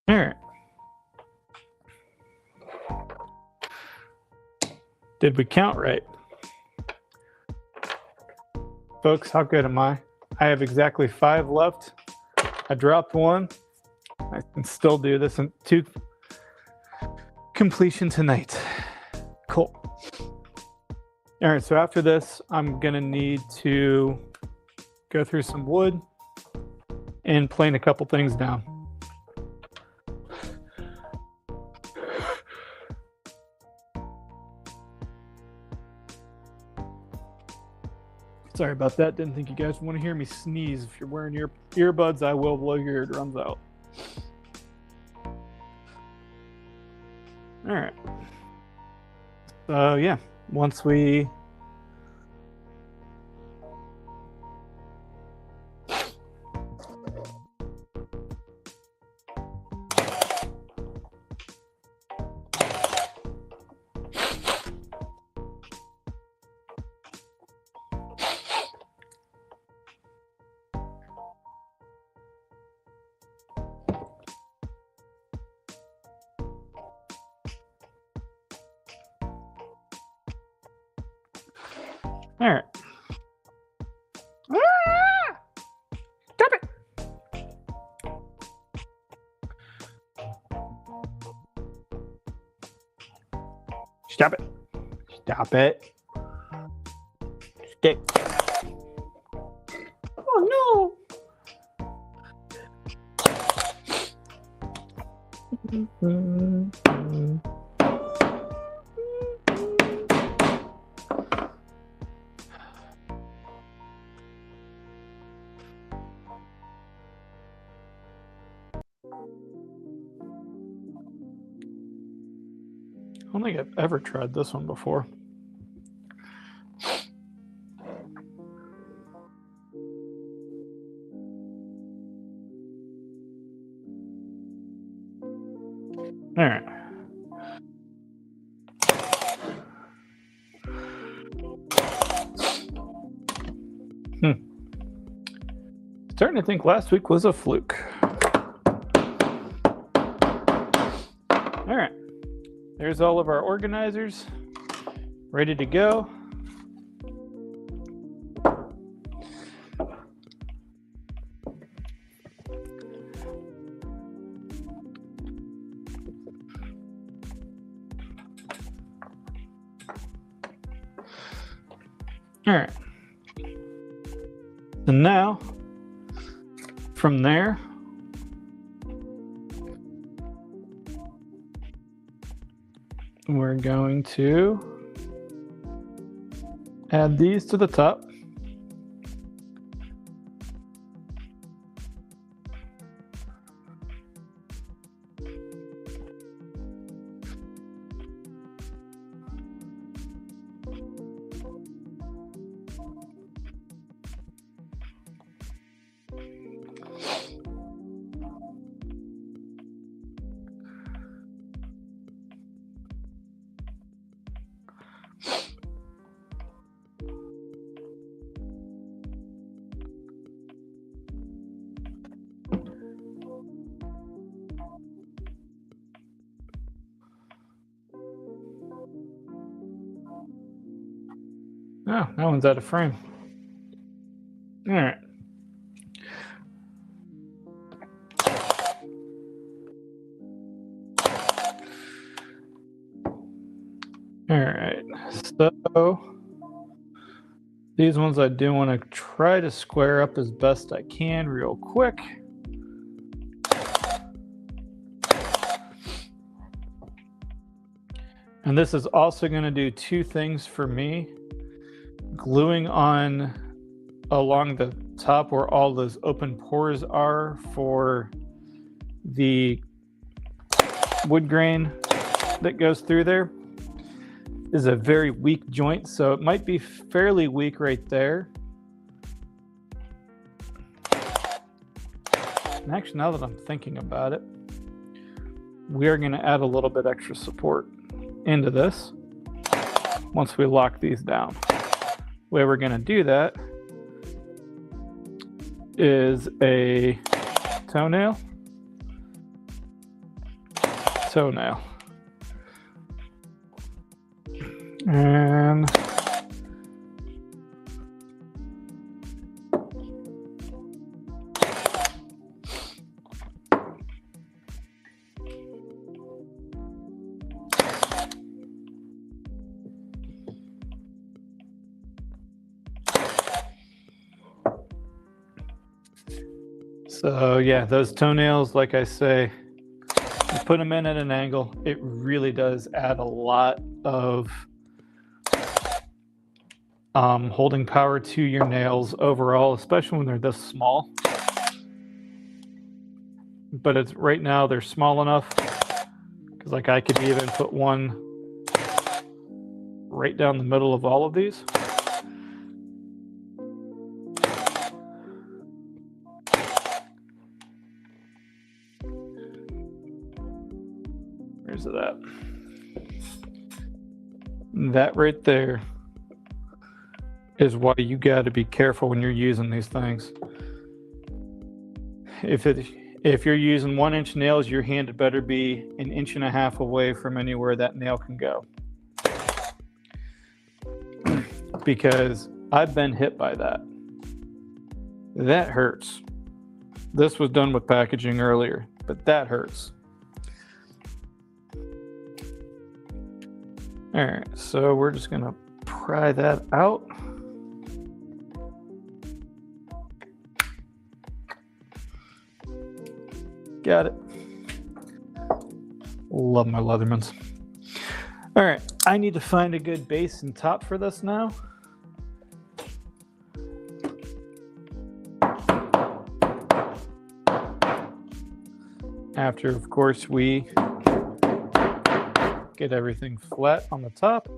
All right. Did we count right? Folks, how good am I? I have exactly 5 left. I dropped 1. I can still do this in 2 completion tonight. Cool. All right, so after this, I'm gonna need to go through some wood and plane a couple things down. Sorry about that. Didn't think you guys want to hear me sneeze. If you're wearing your earbuds, I will blow your eardrums out. All right. So yeah, once we All right. Stop it. Stop it. Stop it. Stick. Oh no. I don't think I've ever tried this one before. All right. Starting to think last week was a fluke. All right. There's all of our organizers ready to go. All right. And now, from there, we're going to add these to the top. Oh, that one's out of frame. All right. All right. So these ones I do want to try to square up as best I can real quick. And this is also going to do two things for me. Gluing on along the top where all those open pores are for the wood grain that goes through there is a very weak joint, so it might be fairly weak right there. And actually, now that I'm thinking about it, we are going to add a little bit extra support into this once we lock these down. The way we're going to do that is a toenail. And so yeah, those toenails, like I say, you put them in at an angle, it really does add a lot of holding power to your nails overall, especially when they're this small. But it's right now they're small enough because like I could even put one right down the middle of all of these. Where's it at? That right there is why you got to be careful when you're using these things. If you're using 1-inch nails, your hand had better be 1.5 inches away from anywhere that nail can go. because I've been hit by that. That hurts. This was done with packaging earlier, but that hurts. All right, so we're just gonna pry that out. Got it. Love my Leathermans. All right, I need to find a good base and top for this now. After, of course, we get everything flat on the top.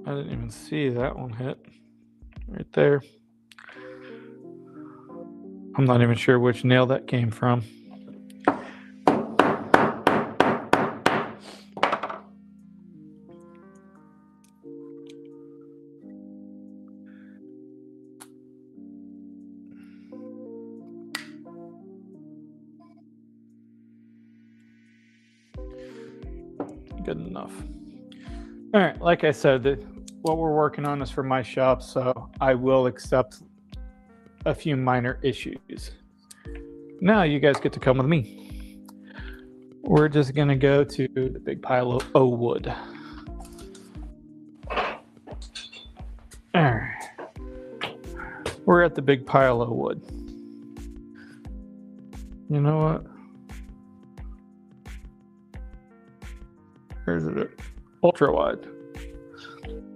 I didn't even see that one hit right there. I'm not even sure which nail that came from. Good enough. All right, like I said, what we're working on is for my shop, so I will accept a few minor issues. Now you guys get to come with me. We're just gonna go to the big pile of wood. All right. We're at the big pile of wood. You know what? Where's it? Ultra wide.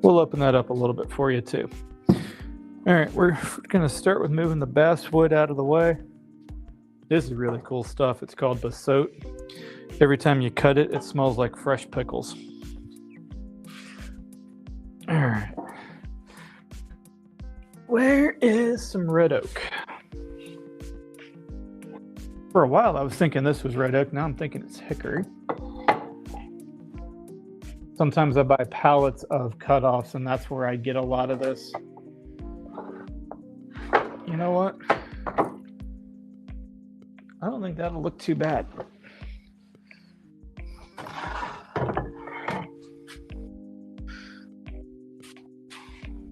We'll open that up a little bit for you too. All right, we're gonna start with moving the basswood out of the way. This is really cool stuff. It's called basalt. Every time you cut it, it smells like fresh pickles. All right. Where is some red oak? For a while, I was thinking this was red oak. Now I'm thinking it's hickory. Sometimes I buy pallets of cutoffs, and that's where I get a lot of this. You know what? I don't think that'll look too bad.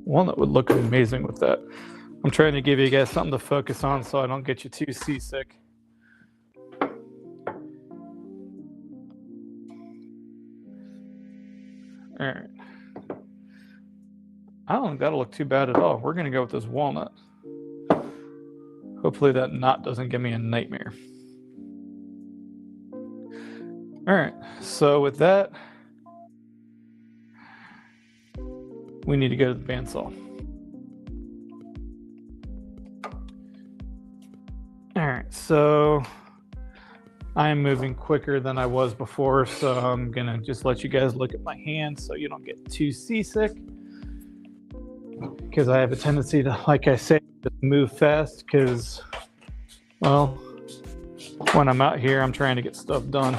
Walnut would look amazing with that. I'm trying to give you guys something to focus on so I don't get you too seasick. All right. I don't think that'll look too bad at all. We're going to go with this walnut. Hopefully that knot doesn't give me a nightmare. All right. So with that, we need to go to the bandsaw. All right. So I am moving quicker than I was before, so I'm going to just let you guys look at my hands so you don't get too seasick. Because I have a tendency to, like I say, just move fast because, well, when I'm out here, I'm trying to get stuff done.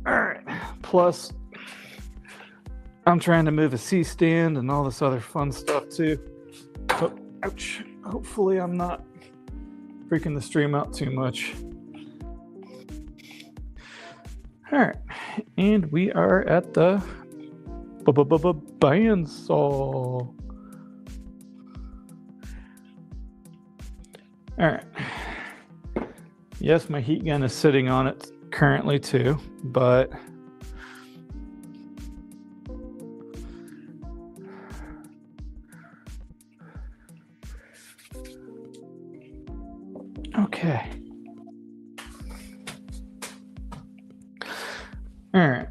All right. Plus, I'm trying to move a C-stand and all this other fun stuff too. Oh, ouch. Hopefully I'm not freaking the stream out too much. All right, and we are at the bandsaw. All right. Yes, my heat gun is sitting on it currently too, but okay. All right.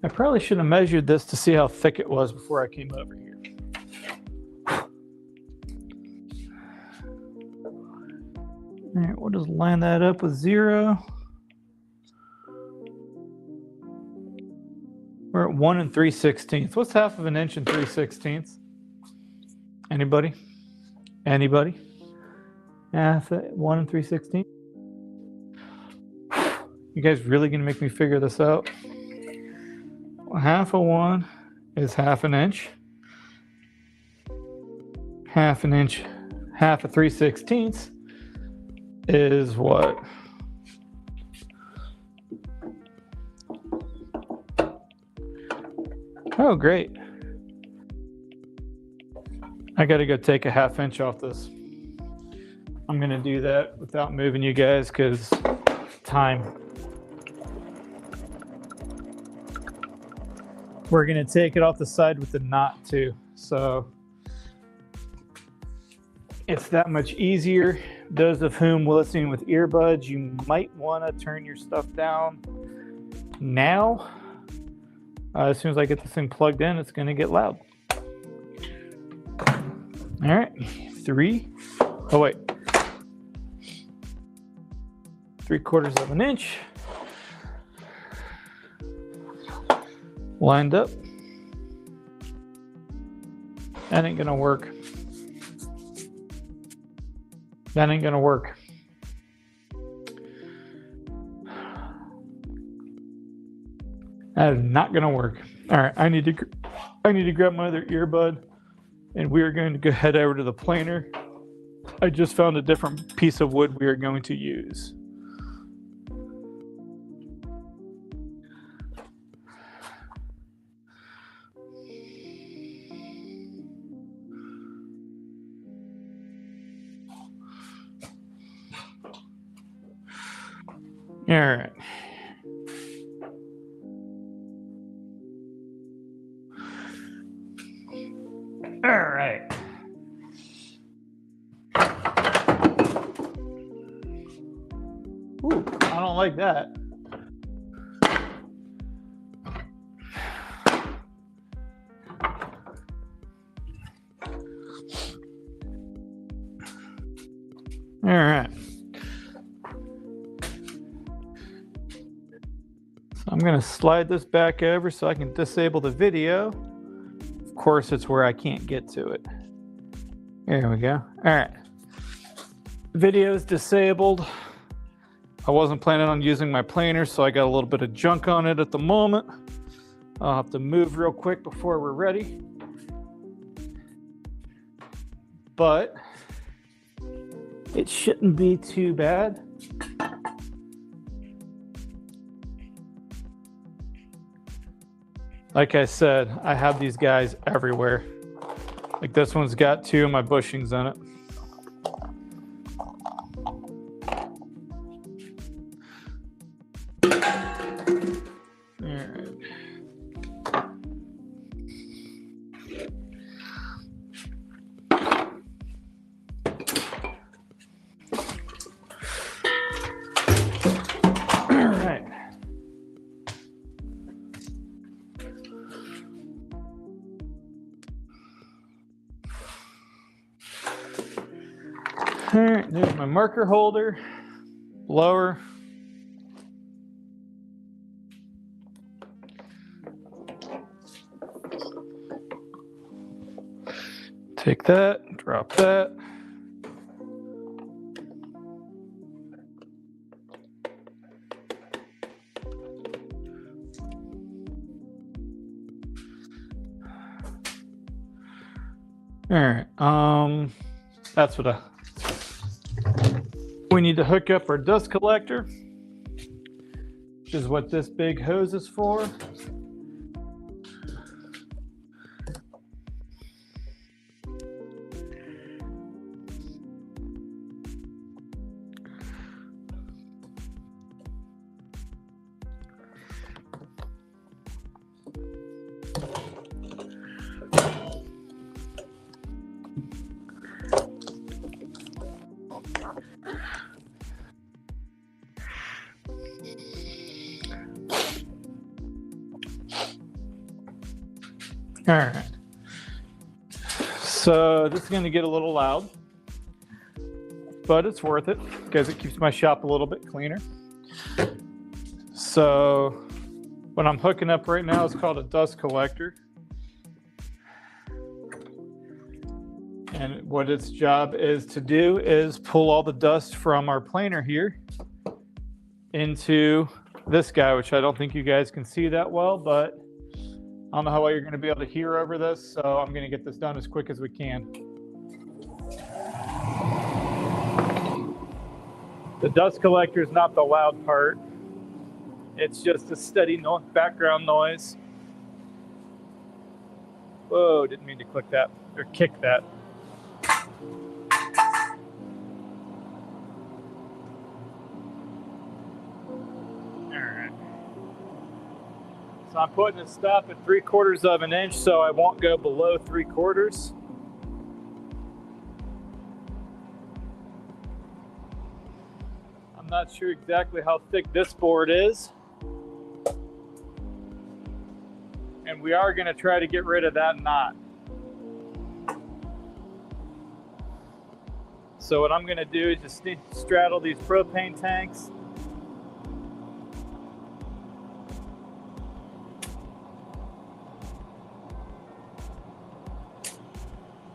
I probably should have measured this to see how thick it was before I came over here. All right, we'll just line that up with 0. We're at 1 3/16. What's half of an inch and 3/16? Anybody? Anybody? Half 1 3/16. You guys really gonna make me figure this out? half of one is half an inch. Half an inch, half of 3/16 is what? Oh, great. I got to go take a half inch off this. I'm going to do that without moving you guys because time. We're going to take it off the side with the knot too. So it's that much easier. Those of whom listening with earbuds, you might want to turn your stuff down now. As soon as I get this thing plugged in, it's going to get loud. All right, 3/4 of an inch. Lined up. That ain't going to work. That ain't going to work. That is not going to work. All right, I need to grab my other earbud, and we are going to go head over to the planer. I just found a different piece of wood we are going to use. All right. All right. Ooh, I don't like that. All right. So I'm going to slide this back over so I can disable the video. Of course, it's where I can't get to it. There we go. All right. Video is disabled. I wasn't planning on using my planer, so I got a little bit of junk on it at the moment. I'll have to move real quick before we're ready. But it shouldn't be too bad. Like I said, I have these guys everywhere. Like this one's got 2 of my bushings in it. All right, there's my marker holder, blower. Take that, drop that. All right, that's what we need to hook up our dust collector, which is what this big hose is for. All right, so this is going to get a little loud, but it's worth it because it keeps my shop a little bit cleaner. So what I'm hooking up right now is called a dust collector. And what its job is to do is pull all the dust from our planer here into this guy, which I don't think you guys can see that well, but I don't know how well you're going to be able to hear over this, so I'm going to get this done as quick as we can. The dust collector is not the loud part. It's just a steady background noise. Whoa, didn't mean to click that or kick that. So I'm putting a stop at 3/4 of an inch, so I won't go below 3/4. I'm not sure exactly how thick this board is. And we are going to try to get rid of that knot. So what I'm going to do is just straddle these propane tanks.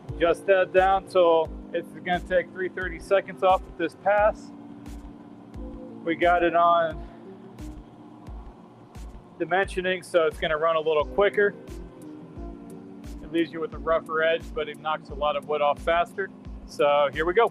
Adjust that down till it's going to take 3/32 off with this pass. We got it on dimensioning, so it's going to run a little quicker. It leaves you with a rougher edge, but it knocks a lot of wood off faster. So here we go.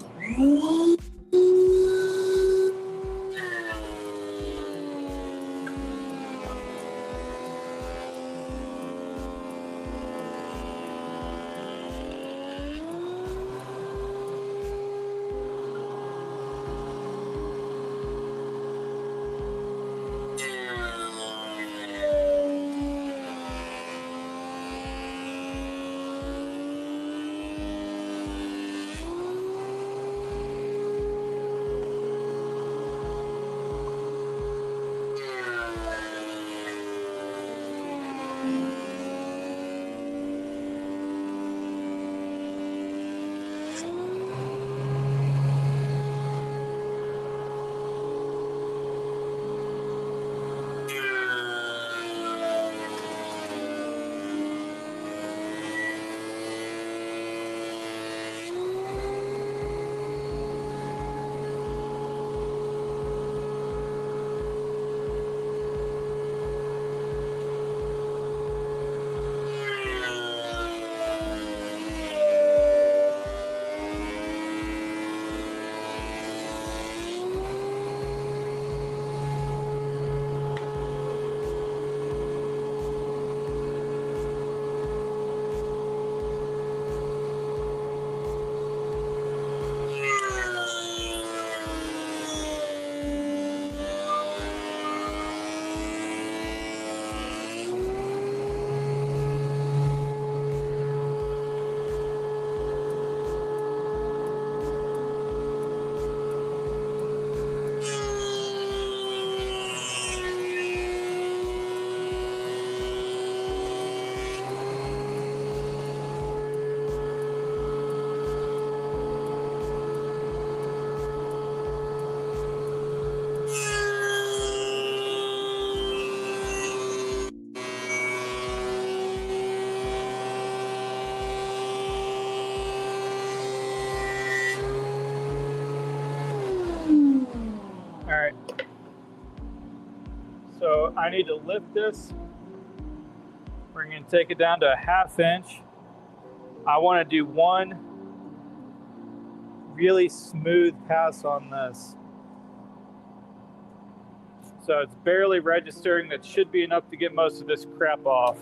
All right. So I need to lift this. We're going to take it down to a 1/2 inch. I want to do one really smooth pass on this. So it's barely registering. That should be enough to get most of this crap off.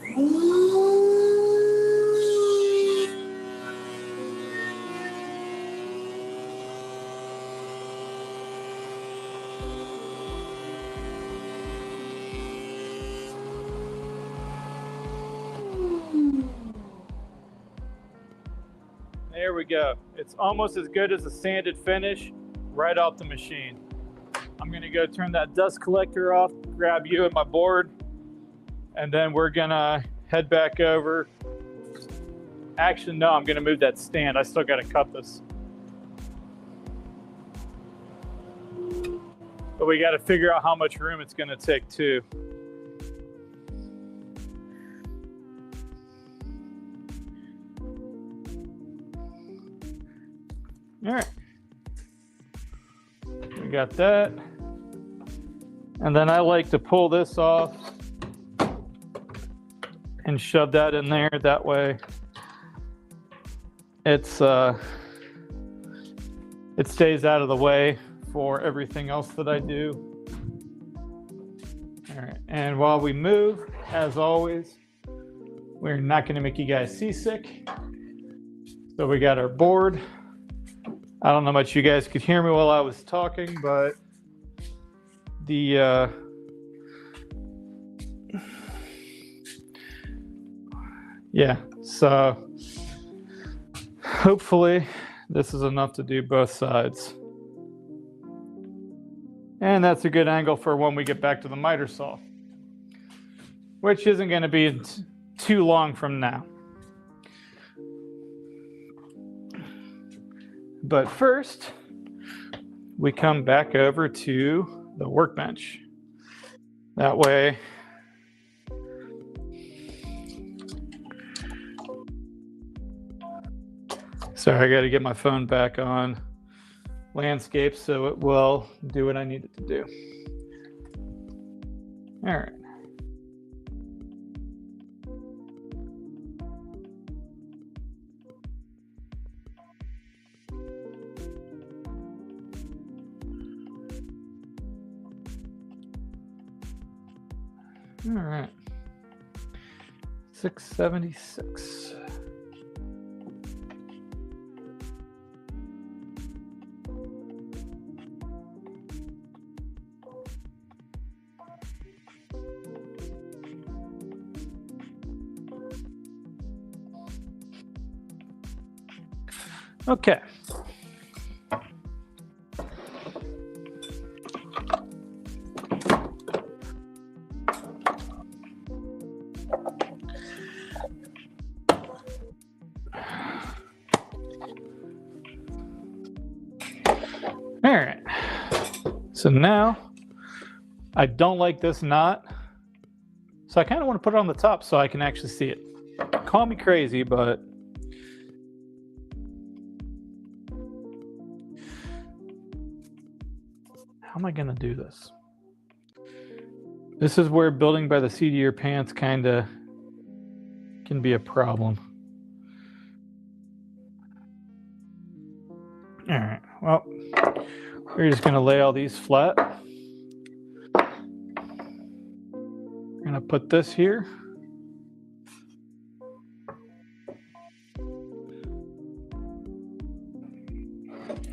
There we go. It's almost as good as a sanded finish right off the machine. I'm going to go turn that dust collector off, grab you and my board, and then we're going to head back over. Actually, no, I'm going to move that stand. I still got to cut this. But we got to figure out how much room it's going to take too. All right. We got that. And then I like to pull this off and shove that in there. That way it stays out of the way for everything else that I do. All right, and while we move, as always, we're not going to make you guys seasick. So we got our board. I don't know how much you guys could hear me while I was talking, but yeah, so hopefully this is enough to do both sides. And that's a good angle for when we get back to the miter saw, which isn't going to be too long from now. But first, we come back over to the workbench. That way, sorry, I got to get my phone back on landscape so it will do what I need it to do. All right. All right. 676. Okay. All right. So now I don't like this knot. So I kind of want to put it on the top so I can actually see it. Call me crazy, but how am I going to do this? This is where building by the seat of your pants kind of can be a problem. All right, well, we're just going to lay all these flat. We're going to put this here.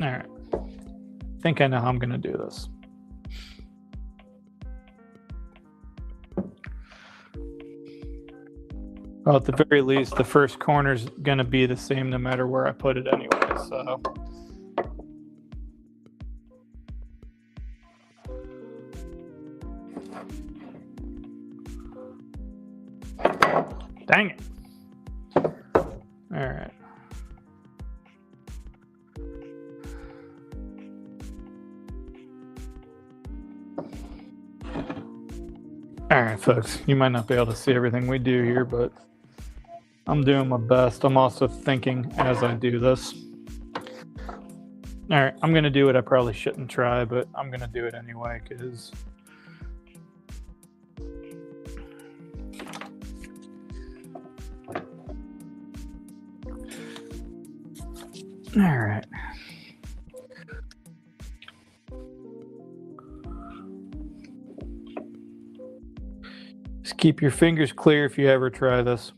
All right. I think I know how I'm going to do this. Well, at the very least, the first corner is going to be the same no matter where I put it anyway, so. Dang it. All right. All right, folks, you might not be able to see everything we do here, but I'm doing my best. I'm also thinking as I do this. All right, I'm going to do what I probably shouldn't try, but I'm going to do it anyway because all right. Just keep your fingers clear if you ever try this.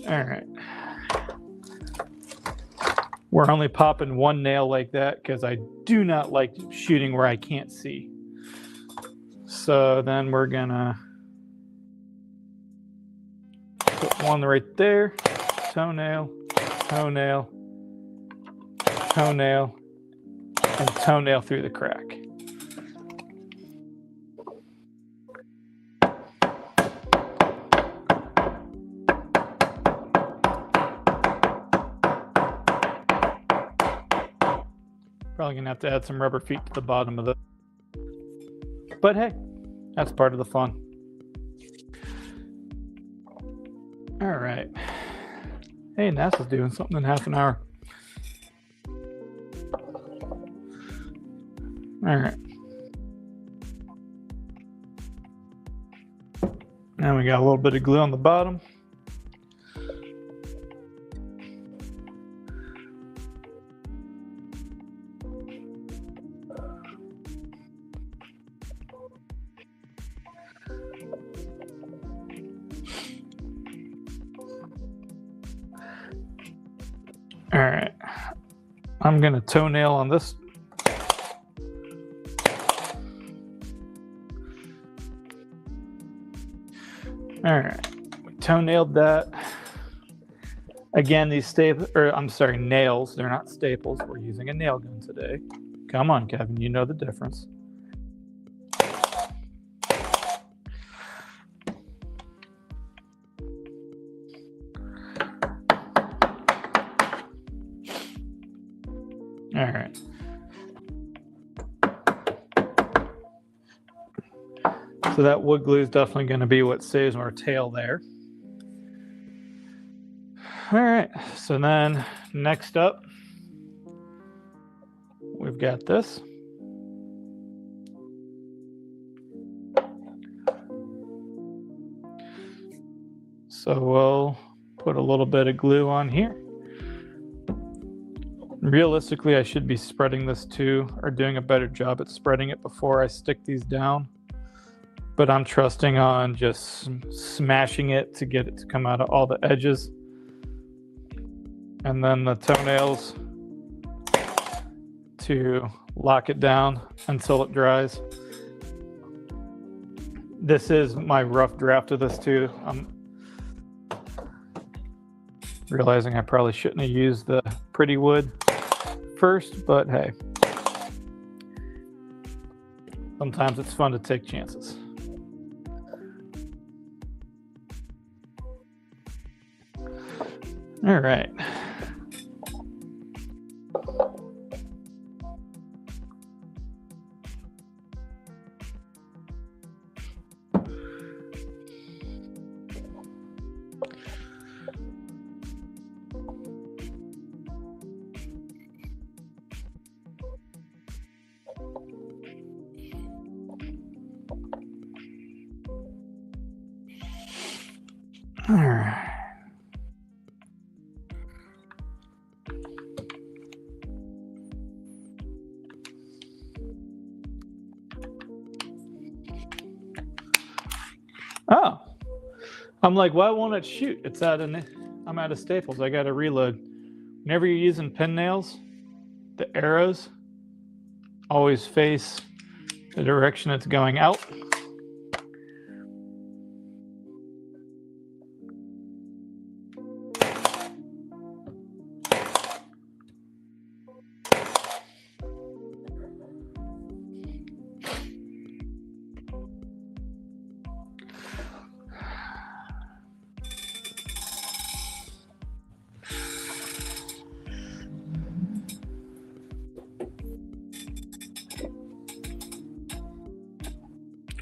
All right. We're only popping one nail like that because I do not like shooting where I can't see. So then we're gonna put one right there, toenail, toenail, toenail, and toenail through the crack. Probably gonna have to add some rubber feet to the bottom of it. But hey, that's part of the fun. All right. Hey, NASA's doing something in half an hour. All right. Now we got a little bit of glue on the bottom. All right. I'm going to toenail on this. All right, we toenailed that. Again, these nails, they're not staples. We're using a nail gun today. Come on, Kevin, you know the difference. All right. So that wood glue is definitely going to be what saves our tail there. All right, so then next up, we've got this. So we'll put a little bit of glue on here. Realistically, I should be spreading this too, or doing a better job at spreading it before I stick these down. But I'm trusting on just smashing it to get it to come out of all the edges. And then the toenails to lock it down until it dries. This is my rough draft of this too. I'm realizing I probably shouldn't have used the pretty wood first, but hey. Sometimes it's fun to take chances. All right. All right. Oh, I'm like, why won't it shoot? I'm out of staples. I got to reload. Whenever you're using pin nails, the arrows always face the direction it's going out.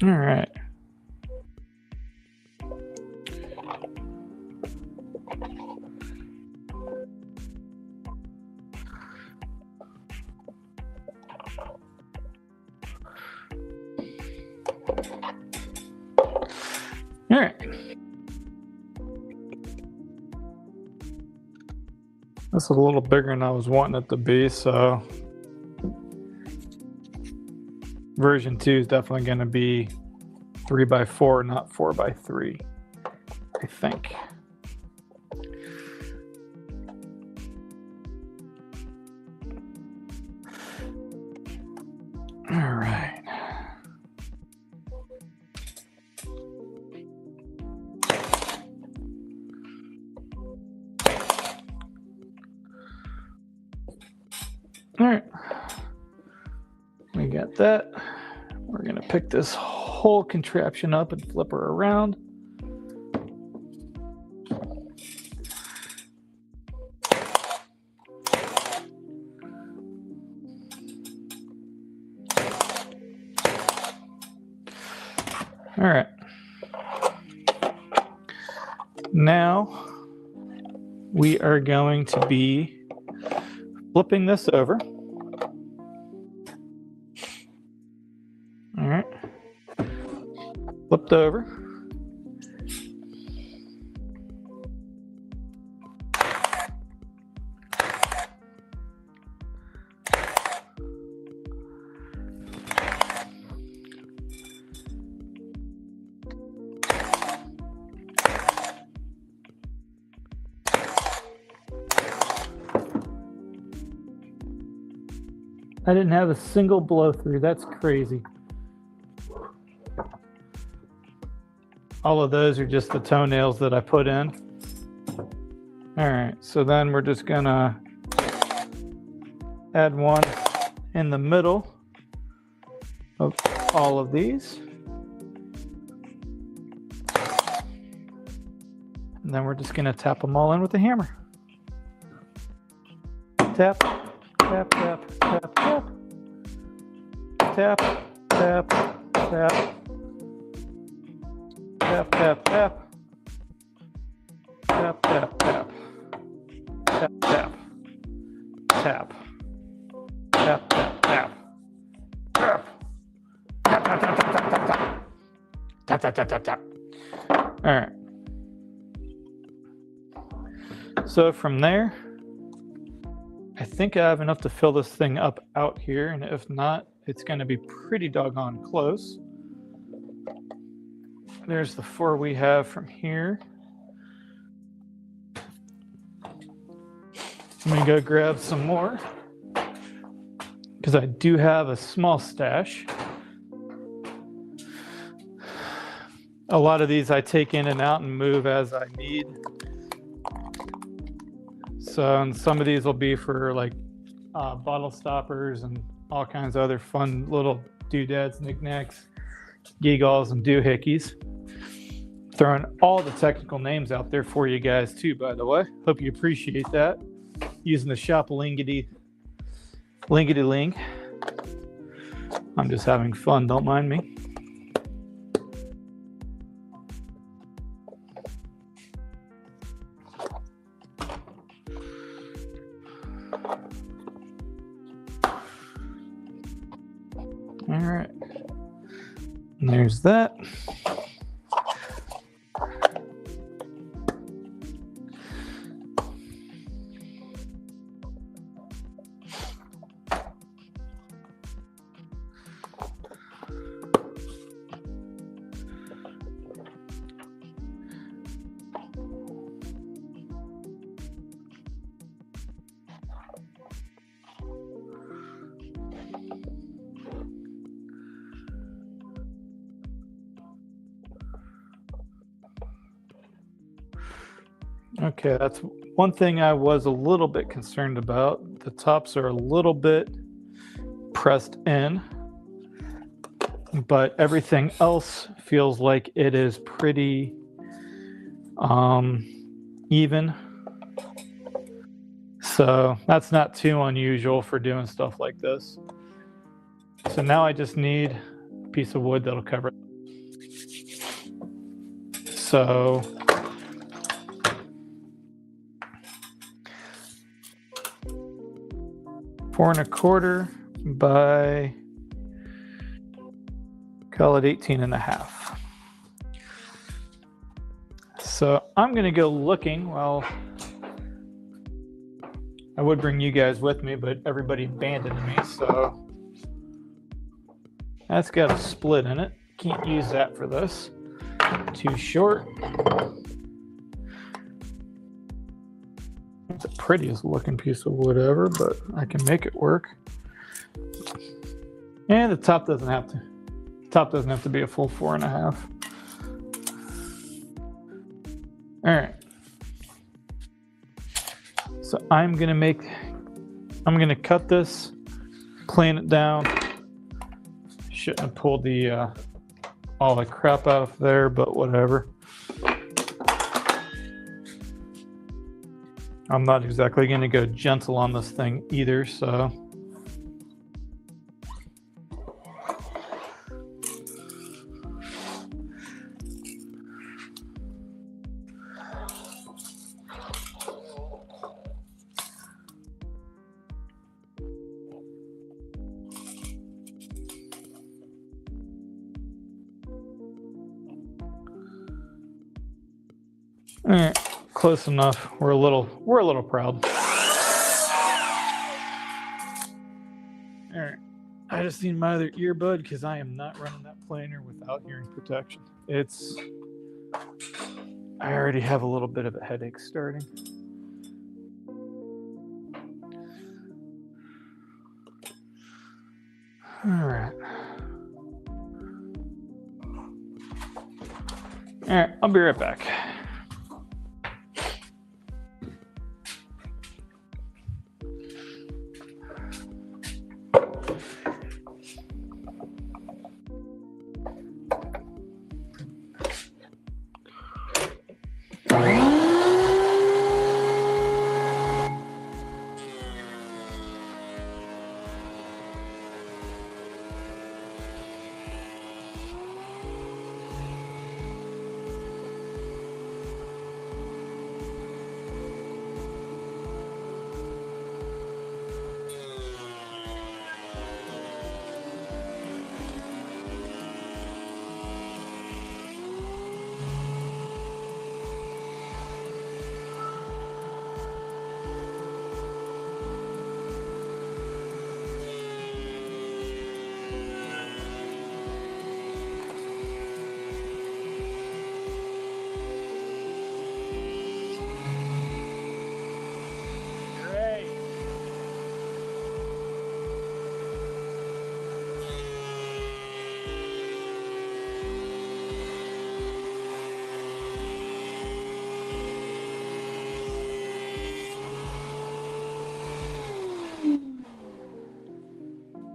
All right. All right. This is a little bigger than I was wanting it to be, so version 2 is definitely going to be 3x4, not 4x3, I think. All right. All right. We got that. We're going to pick this whole contraption up and flip her around. All right. Now we are going to be flipping this over. flipped over. I didn't have a single blow through. That's crazy. All of those are just the toenails that I put in. All right, so then we're just gonna add one in the middle of all of these. And then we're just gonna tap them all in with the hammer. Tap, tap, tap, tap, tap. Tap, tap, tap. Tap, tap, tap. Tap, tap, tap. Tap, tap. Tap. Tap, tap, tap. Tap. Tap, tap, tap, tap, tap, tap. Tap, tap, tap, tap, tap. All right. So from there, I think I have enough to fill this thing up out here, and if not, it's going to be pretty doggone close. There's the 4 we have from here. I'm going to go grab some more because I do have a small stash. A lot of these I take in and out and move as I need. So, and some of these will be for like bottle stoppers and all kinds of other fun little doodads, knickknacks, gewgaws, and doohickeys. Throwing all the technical names out there for you guys too, by the way. Hope you appreciate that. Using the shop lingity ling. I'm just having fun, don't mind me. All right, and there's that. Okay, that's one thing I was a little bit concerned about. The tops are a little bit pressed in, but everything else feels like it is pretty even. So that's not too unusual for doing stuff like this. So now I just need a piece of wood that'll cover it. So $4 1/4 by, call it 18.5. So I'm going to go looking. Well, I would bring you guys with me, but everybody abandoned me. So that's got a split in it. Can't use that for this. Too short. It's the prettiest looking piece of wood ever, but I can make it work. And the top doesn't have to be a full 4.5. All right. So I'm gonna cut this, clean it down. Shouldn't have pulled all the crap out of there, but whatever. I'm not exactly gonna go gentle on this thing either, so. All right, close enough. We're a little proud. All right, I just need my other earbud because I am not running that planer without hearing protection. I already have a little bit of a headache starting. All right. All right, I'll be right back.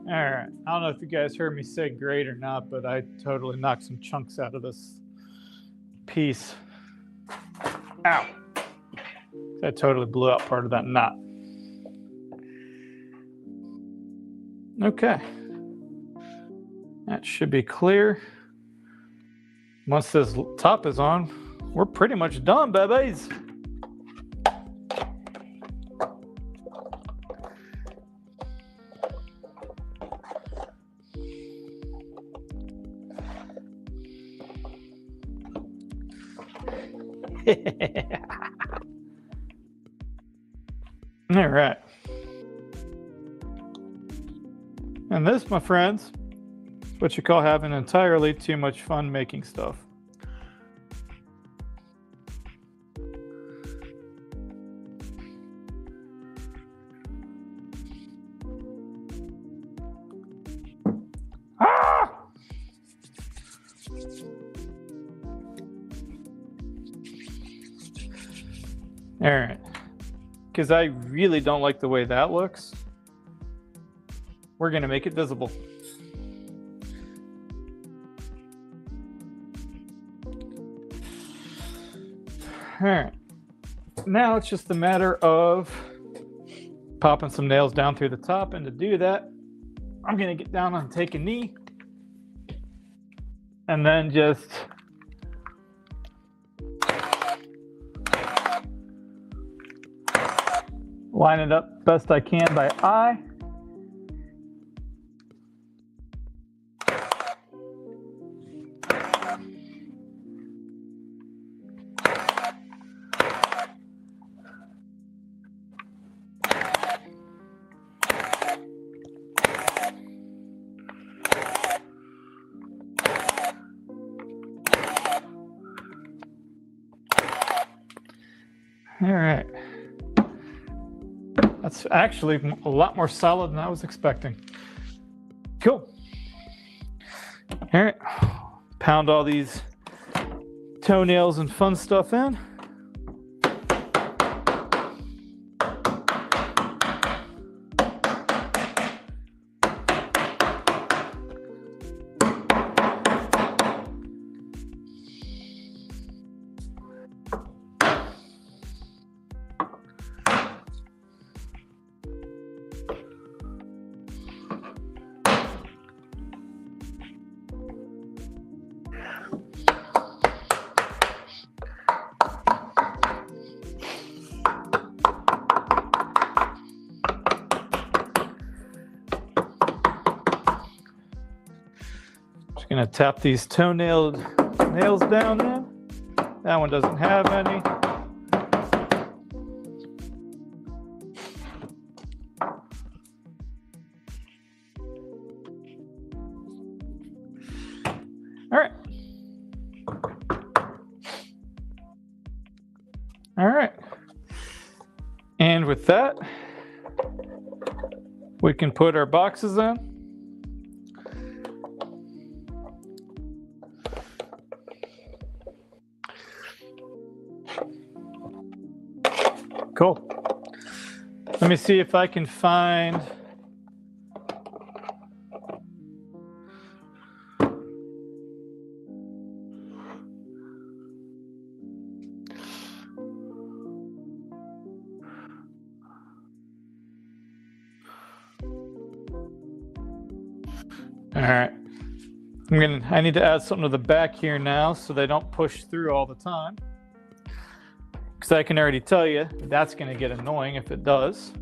All right. I don't know if you guys heard me say great or not, but I totally knocked some chunks out of this piece. Ow. I totally blew out part of that knot. Okay. That should be clear. Once this top is on, we're pretty much done, babies. All right. And this, my friends, is what you call having entirely too much fun making stuff. Ah! All right. Because I really don't like the way that looks, we're going to make it visible. All right. Now it's just a matter of popping some nails down through the top. And to do that, I'm going to get down and take a knee. And then just line it up best I can by eye. All right. That's actually a lot more solid than I was expecting. Cool. All right. Pound all these toenails and fun stuff in. Just gonna tap these nails down there. That one doesn't have any. And with that, we can put our boxes in. Cool. Let me see if I can find all right. I need to add something to the back here now so they don't push through all the time. Because I can already tell you that's going to get annoying if it does.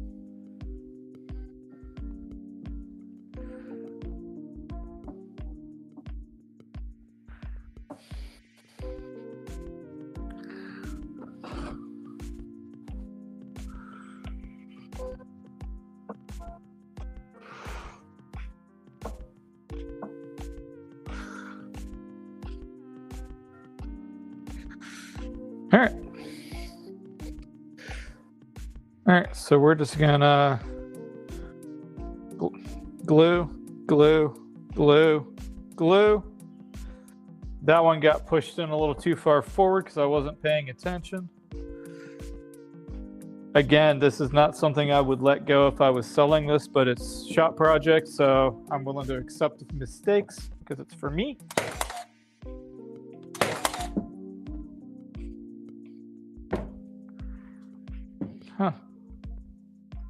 All right. All right, so we're just gonna glue, glue, glue, glue. That one got pushed in a little too far forward because I wasn't paying attention. Again, this is not something I would let go if I was selling this, but it's shop project, so I'm willing to accept the mistakes because it's for me. Huh.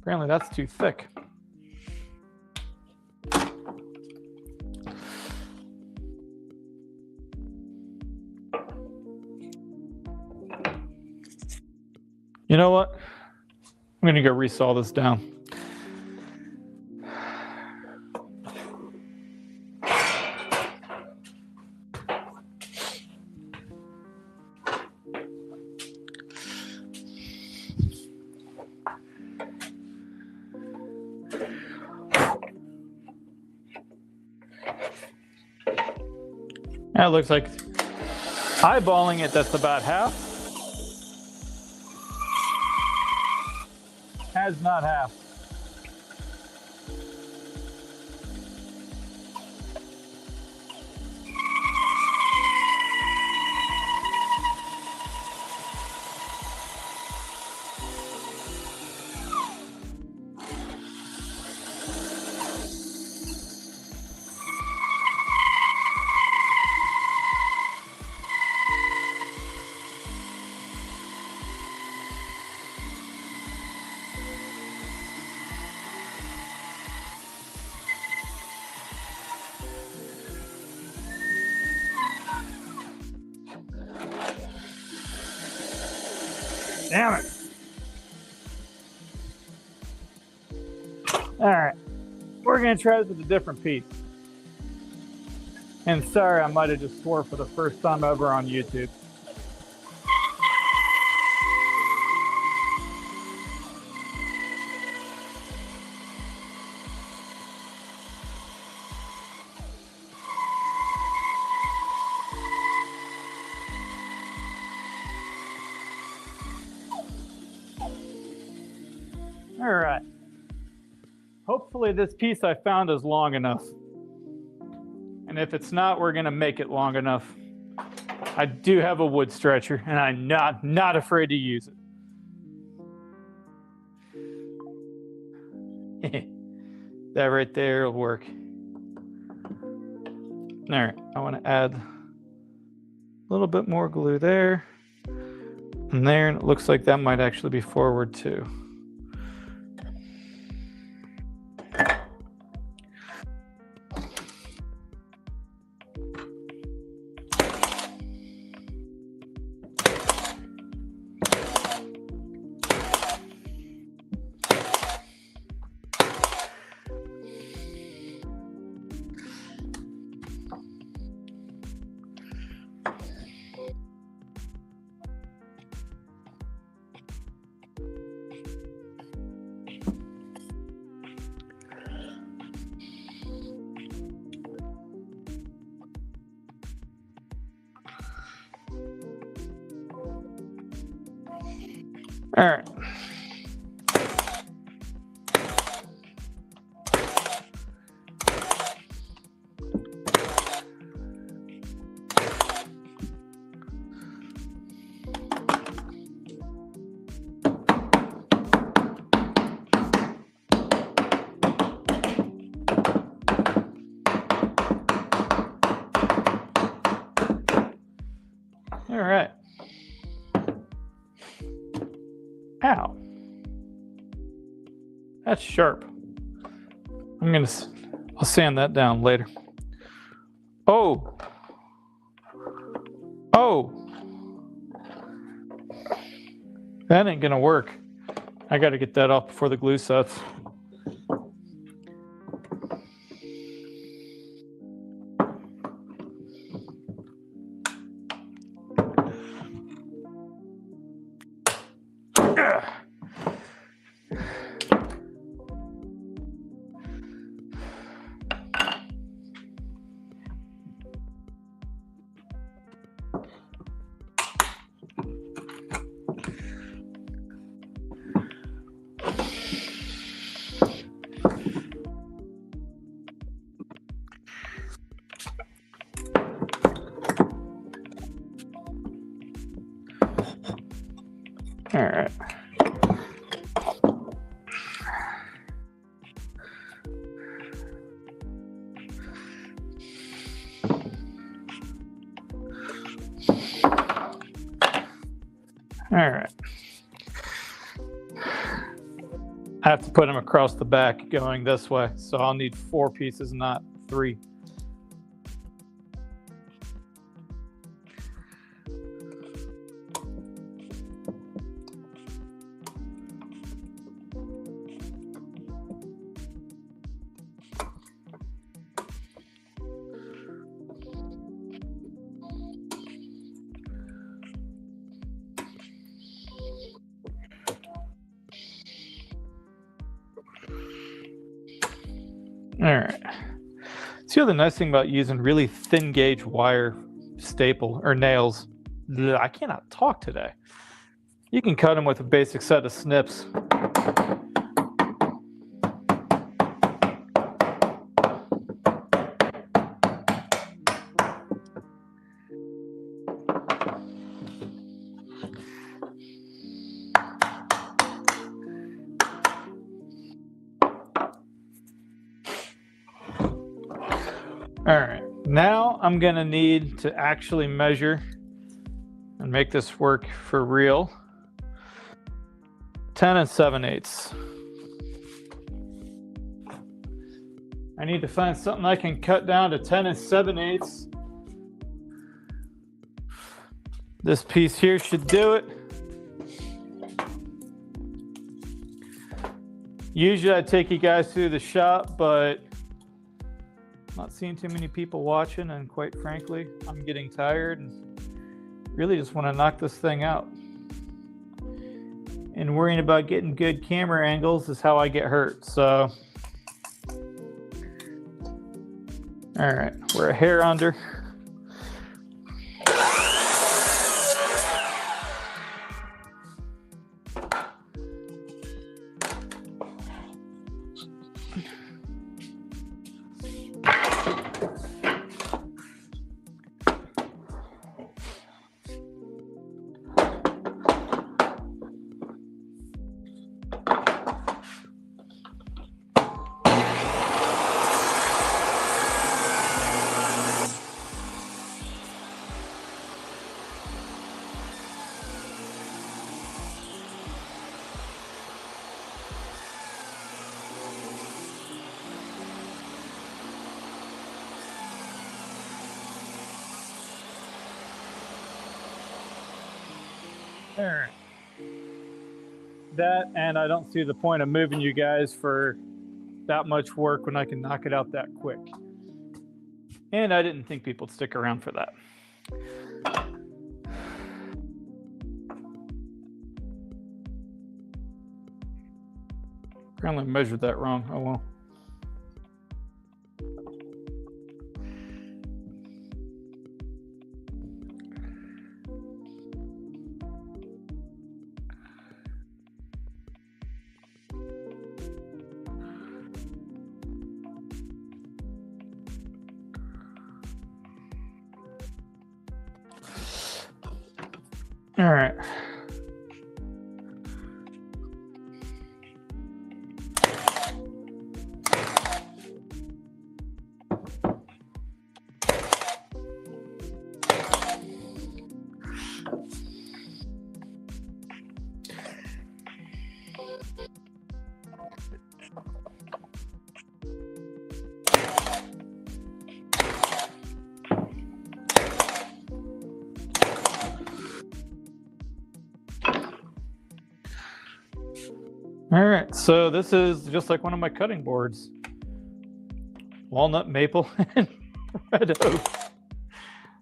Apparently that's too thick. You know what? I'm gonna go resaw this down. That looks like eyeballing it, that's about half. That's not half. Damn it. All right, we're gonna try this with a different piece. And sorry, I might have just swore for the first time ever on YouTube. All right. Hopefully this piece I found is long enough. And if it's not, we're gonna make it long enough. I do have a wood stretcher and I'm not afraid to use it. That right there will work. All right, I wanna add a little bit more glue there and there, and it looks like that might actually be forward too. All right. That's sharp. I'll sand that down later. Oh. That ain't gonna work. I gotta get that off before the glue sets. All right. All right. I have to put them across the back going this way, so I'll need 4 pieces, not 3. All right. See, the nice thing about using really thin gauge wire staple or nails, I cannot talk today. You can cut them with a basic set of snips. All right, now I'm gonna need to actually measure and make this work for real. 10 7/8. I need to find something I can cut down to 10 7/8. This piece here should do it. Usually I take you guys through the shop, but not seeing too many people watching, and quite frankly, I'm getting tired and really just want to knock this thing out. And worrying about getting good camera angles is how I get hurt. So, all right, we're a hair under. All right. That, and I don't see the point of moving you guys for that much work when I can knock it out that quick. And I didn't think people would stick around for that. Apparently measured that wrong. Oh well. All right. All right, so this is just like one of my cutting boards. Walnut, maple, and red oak.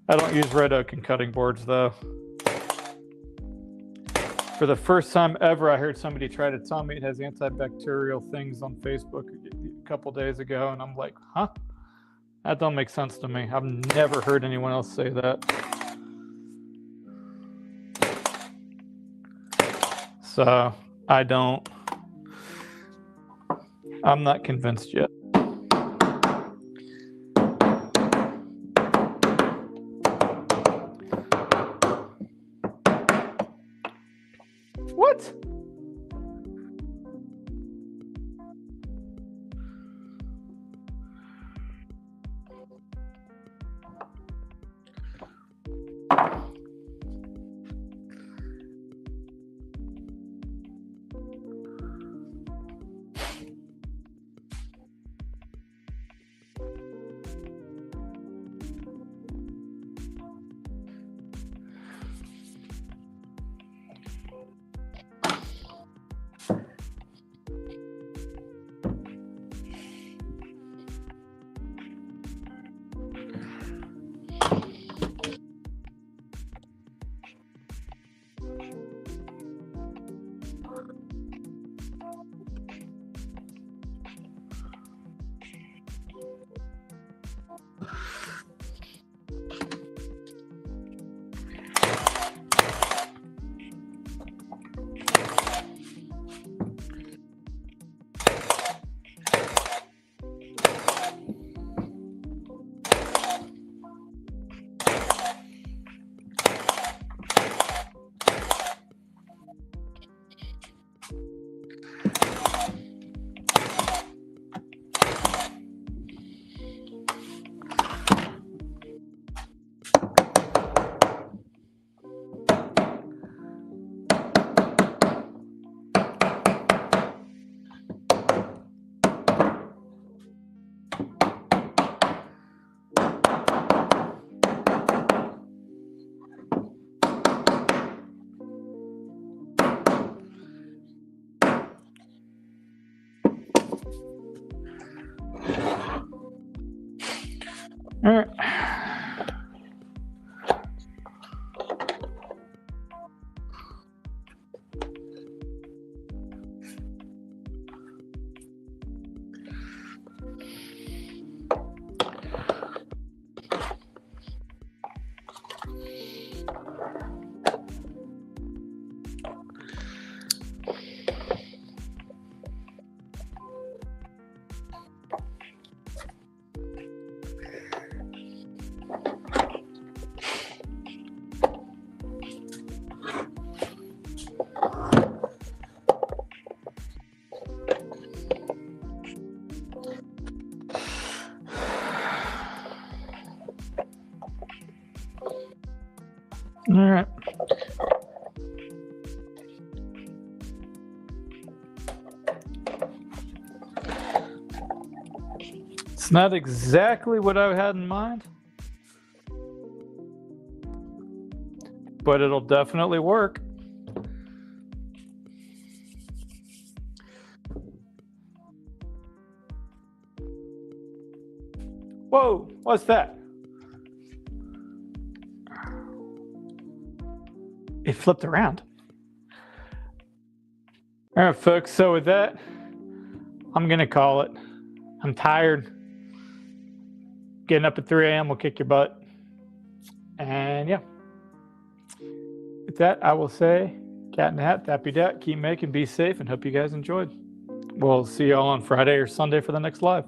I don't use red oak in cutting boards though. For the first time ever, I heard somebody try to tell me it has antibacterial things on Facebook a couple days ago, and I'm like, huh? That don't make sense to me. I've never heard anyone else say that. So I'm not convinced yet. What? All right. All right. It's not exactly what I had in mind, but it'll definitely work. Whoa, what's that? It flipped around. All right, folks. So with that, I'm going to call it. I'm tired. Getting up at 3 a.m. will kick your butt. And yeah. With that, I will say, cat in the hat, tappy dat, keep making, be safe, and hope you guys enjoyed. We'll see you all on Friday or Sunday for the next live.